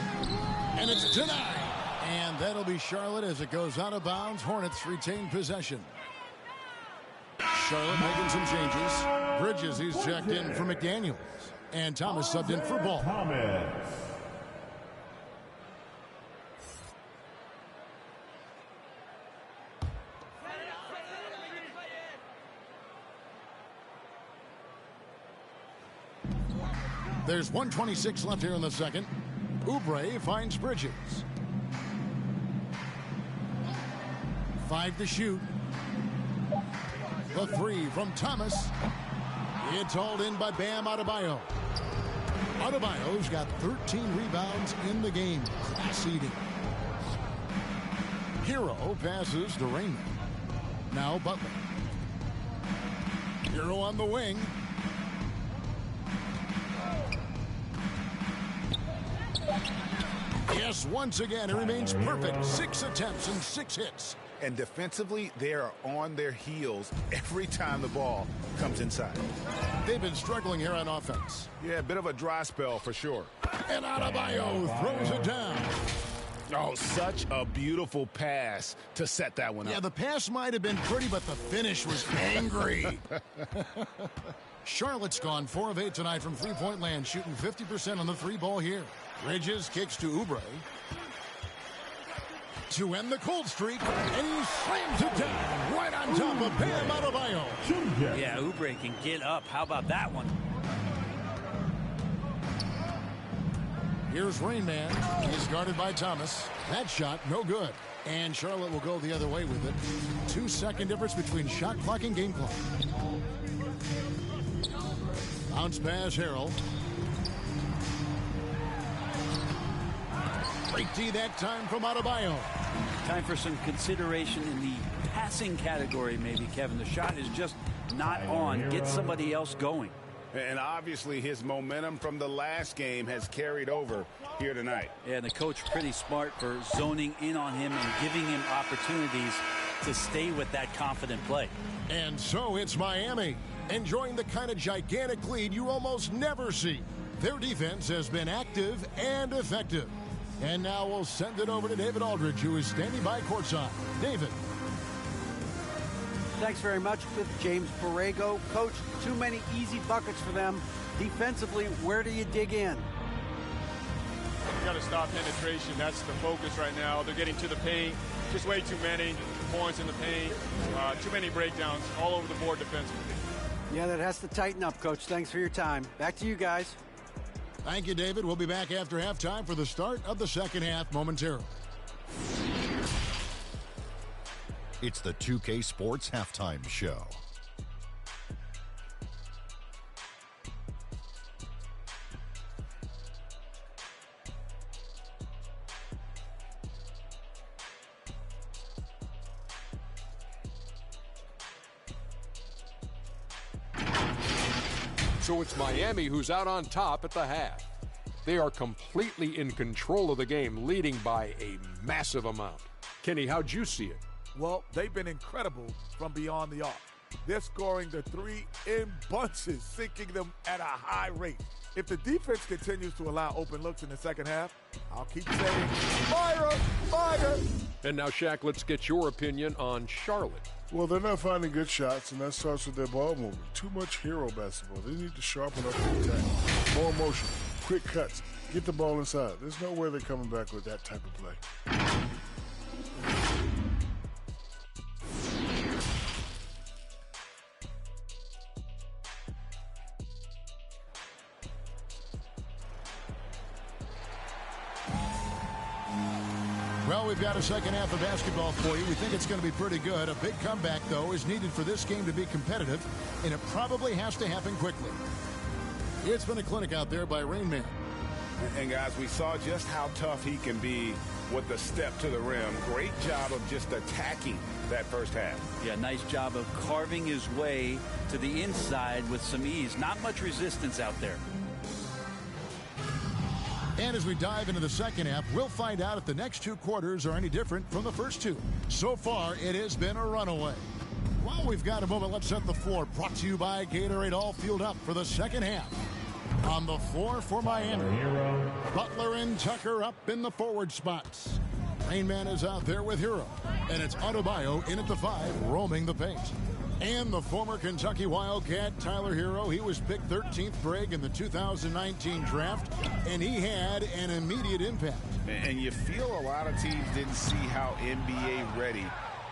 And it's denied. And that'll be Charlotte as it goes out of bounds. Hornets retain possession. Charlotte making some changes. Bridges, he's checked in for McDaniels. And Thomas subbed in for Ball. There's 1:26 left here in the second. Oubre finds Bridges. 5 to shoot. The 3 from Thomas. It's hauled in by Bam Adebayo. Adebayo's got 13 rebounds in the game. Class eating. Hero passes to Raymond. Now Butler. Hero on the wing. Yes, once again, it remains perfect. 6 attempts and 6 hits. And defensively, they are on their heels every time the ball comes inside. They've been struggling here on offense. Yeah, a bit of a dry spell for sure. And Adebayo throws it down. Oh, such a beautiful pass to set that one up. Yeah, the pass might have been pretty, but the finish was angry. Charlotte's gone 4 of 8 tonight from three-point land, shooting 50% on the 3-ball here. Bridges kicks to Oubre. To end the cold streak, and he slams it down right on top of Bam Adebayo. Yeah, Oubre can get up. How about that one? Here's Rain Man. He's guarded by Thomas. That shot, no good. And Charlotte will go the other way with it. 2-second difference between shot clock and game clock. Bounce pass, Harrell. Great D that time from Adebayo. Time for some consideration in the passing category, maybe, Kevin. The shot is just not on. Get somebody else going. And obviously his momentum from the last game has carried over here tonight. Yeah, and the coach pretty smart for zoning in on him and giving him opportunities to stay with that confident play. And so it's Miami, enjoying the kind of gigantic lead you almost never see. Their defense has been active and effective. And now we'll send it over to David Aldridge, who is standing by courtside. David. Thanks very much with James Borrego. Coach, too many easy buckets for them. Defensively, where do you dig in? You got to stop penetration. That's the focus right now. They're getting to the paint. Just way too many points in the paint. Too many breakdowns all over the board defensively. Yeah, that has to tighten up, Coach. Thanks for your time. Back to you guys. Thank you, David. We'll be back after halftime for the start of the second half momentarily. It's the 2K Sports Halftime Show. So it's Miami who's out on top at the half. They are completely in control of the game, leading by a massive amount. Kenny, how'd you see it? Well, they've been incredible from beyond the arc. They're scoring the 3 in bunches, sinking them at a high rate. If the defense continues to allow open looks in the second half, I'll keep saying, fire, fire. And now, Shaq, let's get your opinion on Charlotte. Well, they're not finding good shots, and that starts with their ball movement. Too much hero basketball. They need to sharpen up the attack. More motion, quick cuts, get the ball inside. There's no way they're coming back with that type of play. Well, we've got a second half of basketball for you. We think it's going to be pretty good. A big comeback, though, is needed for this game to be competitive, and it probably has to happen quickly. It's been a clinic out there by Rain Man. And, guys, we saw just how tough he can be with the step to the rim. Great job of just attacking that first half. Yeah, nice job of carving his way to the inside with some ease. Not much resistance out there. And as we dive into the second half, we'll find out if the next 2 quarters are any different from the first 2. So far, it has been a runaway. While we've got a moment, let's set the floor. Brought to you by Gatorade, all fueled up for the second half. On the floor for Miami, Butler and Tucker up in the forward spots. Rain Man is out there with Hero. And it's Adebayo in at the 5, roaming the paint. And the former Kentucky Wildcat, Tyler Hero, he was picked 13th Greg in the 2019 draft, and he had an immediate impact. And you feel a lot of teams didn't see how NBA ready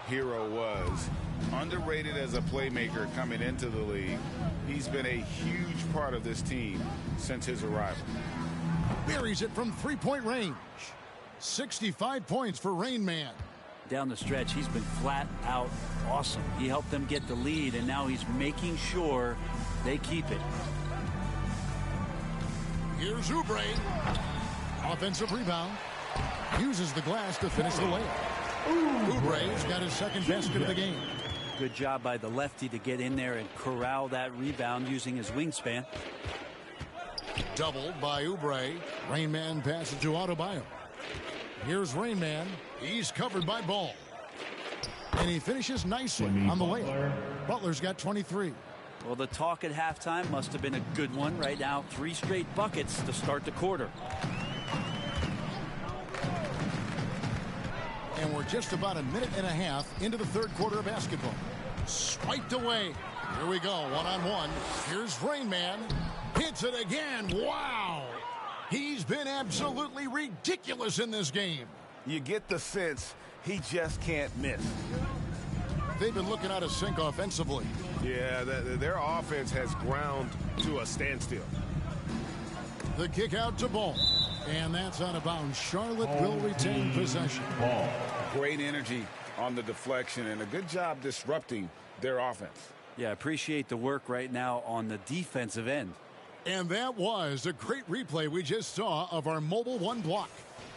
Hero was. Underrated as a playmaker coming into the league. He's been a huge part of this team since his arrival. Buries it from three-point range. 65 points for Rain Man. Down the stretch, he's been flat out awesome. He helped them get the lead, and now he's making sure they keep it. Here's Oubre. Offensive rebound. Uses the glass to finish the layup. Oubre's got his second basket of the game. Good job by the lefty to get in there and corral that rebound using his wingspan. Doubled by Oubre. Rain Man passes to Adebayo. Here's Rain Man. He's covered by Ball. And he finishes nicely on the layup. Butler's got 23. Well, the talk at halftime must have been a good one. Right now, 3 straight buckets to start the quarter. And we're just about a minute and a half into the third quarter of basketball. Swiped away. Here we go, one-on-one. Here's Rain Man. Hits it again. Wow. He's been absolutely ridiculous in this game. You get the sense he just can't miss. They've been looking out of sync offensively. Yeah, their offense has ground to a standstill. The kick out to Ball. And that's out of bounds. Charlotte will retain possession. Great energy on the deflection and a good job disrupting their offense. Yeah, appreciate the work right now on the defensive end. And that was a great replay we just saw of our Mobile One block.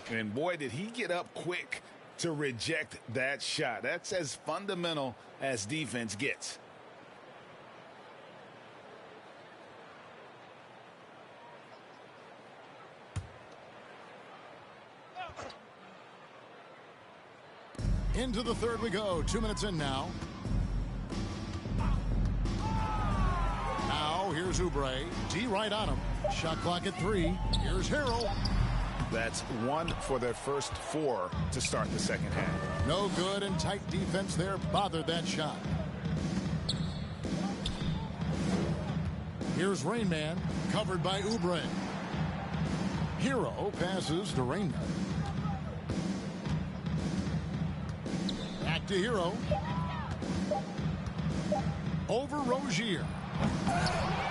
And boy, did he get up quick to reject that shot. That's as fundamental as defense gets. Into the third we go. 2 minutes in now. Now here's Oubre. D right on him. Shot clock at 3. Here's Harrell. That's 1 for their first 4 to start the second half. No good, and tight defense there bothered that shot. Here's Rain Man, covered by Oubre. Hero passes to Rain Man. Back to Hero. Over Rozier.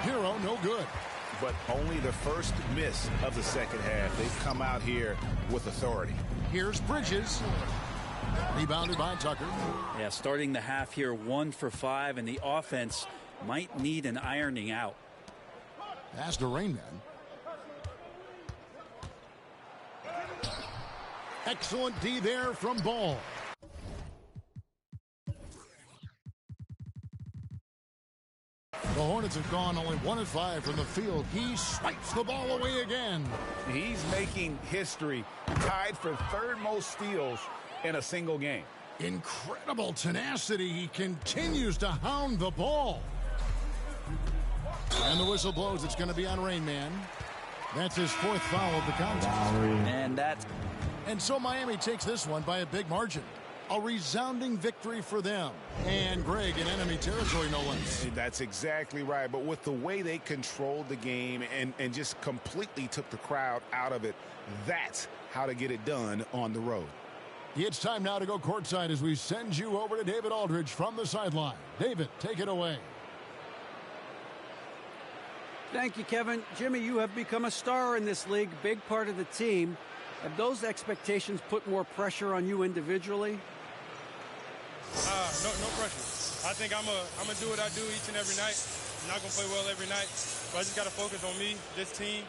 Hero, no good. But only the first miss of the second half. They've come out here with authority. Here's Bridges. Rebounded by Tucker. Yeah, starting the half here 1 for 5, and the offense might need an ironing out. Pass to Rain Man. Excellent D there from Ball. The Hornets have gone only 1 of 5 from the field. He swipes the ball away again. He's making history, tied for 3rd most steals in a single game. Incredible tenacity. He continues to hound the ball. And the whistle blows. It's going to be on Rain Man. That's his 4th foul of the contest. And so Miami takes this one by a big margin. A resounding victory for them. And Greg in enemy territory, no less. That's exactly right. But with the way they controlled the game and just completely took the crowd out of it, that's how to get it done on the road. It's time now to go courtside as we send you over to David Aldridge from the sideline. David, take it away. Thank you, Kevin. Jimmy, you have become a star in this league, big part of the team. Have those expectations put more pressure on you individually? No pressure. I think I'm gonna do what I do each and every night. I'm not gonna play well every night, but I just gotta focus on me, this team.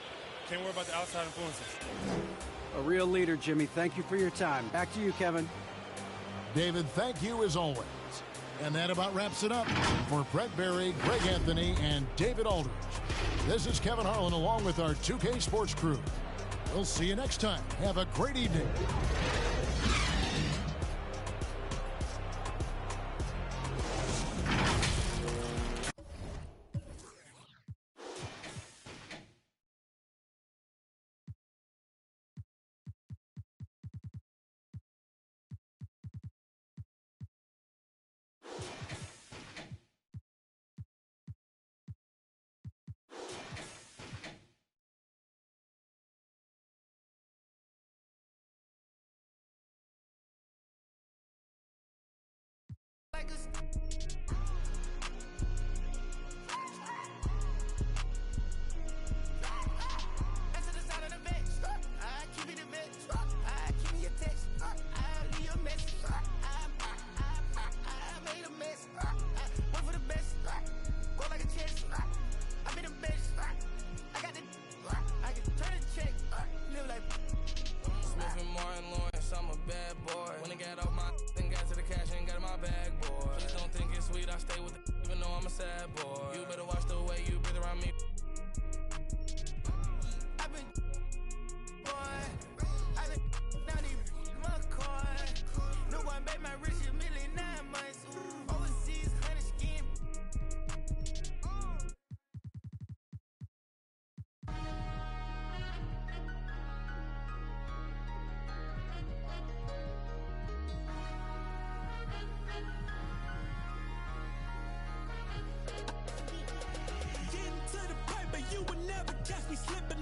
Can't worry about the outside influences. A real leader, Jimmy. Thank you for your time. Back to you, Kevin. David, thank you as always. And that about wraps it up for Brett Berry, Greg Anthony, and David Aldridge. This is Kevin Harlan along with our 2K Sports crew. We'll see you next time. Have a great evening.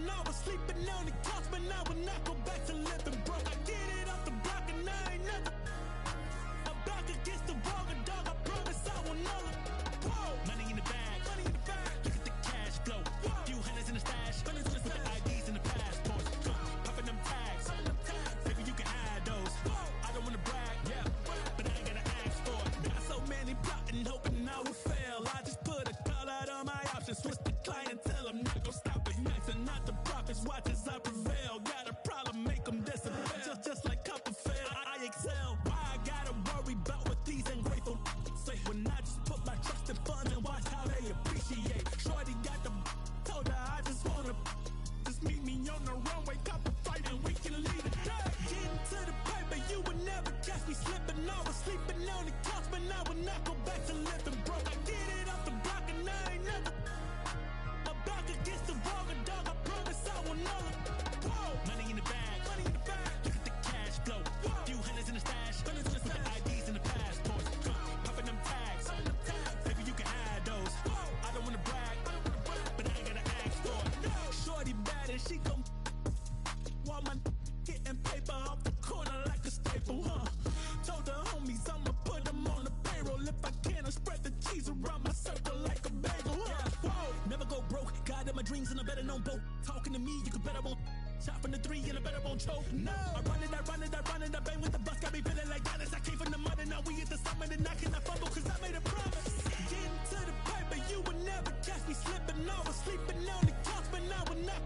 I was sleeping on the couch, but I would not go back to living broke. I get it off the block and I ain't never. I'm back against the wall, and dog, I promise I will never. Whoa, money in the bag, money in the bag. Look at the cash flow. Whoa. Few hundreds in the stash, hundreds in the stash. With the IDs and the passports, popping them tags. Maybe you can hide those. Whoa. I don't wanna brag, yeah, but I ain't gotta ask for it. Got so many plotting, hoping I would fail. I just put a call out on my options, switch the clientele. I'm not gonna stop it, maxing not the profits. Watch as I prevail. Got a problem, make them disappear. Just like Copperfield, I excel. Why I gotta worry about what these ungrateful say when I just put my trust in funds and watch how they appreciate. Shorty got the told her I just wanna just meet me on the runway, cop a fight and we can leave it. Getting to the paper, you would never catch me slipping. I was sleeping on the couch, but I would not go back to living broke. I get it off the block and I ain't never. I'm back against the wall, and dog, I promise I will never. Whoa, money in the bag, money in the bag. Look at the cash flow. Whoa. Few hundreds in the stash, hundreds in the stash. With the IDs and the passports, popping them tags. Maybe you can hide those. Whoa. I don't wanna brag, but I ain't gotta ask for it. No. Shorty bad and she gon' want my getting paper off the corner like a staple, huh? Told the homies I'ma put them on the payroll. If I can, I spread the cheese around my circle like a bagel, huh? Whoa. Never go broke, God in my dreams and I better know both. Talking to me, you can bet I won't. Shot from the 3 and I better won't choke. No, I run it, I bang with the bus, got me feeling like Giannis. I came from the mud and now we at the summit and I cannot fumble cause I made a promise. Getting to the paper, you would never catch me slipping. I was sleeping on the couch, but I would not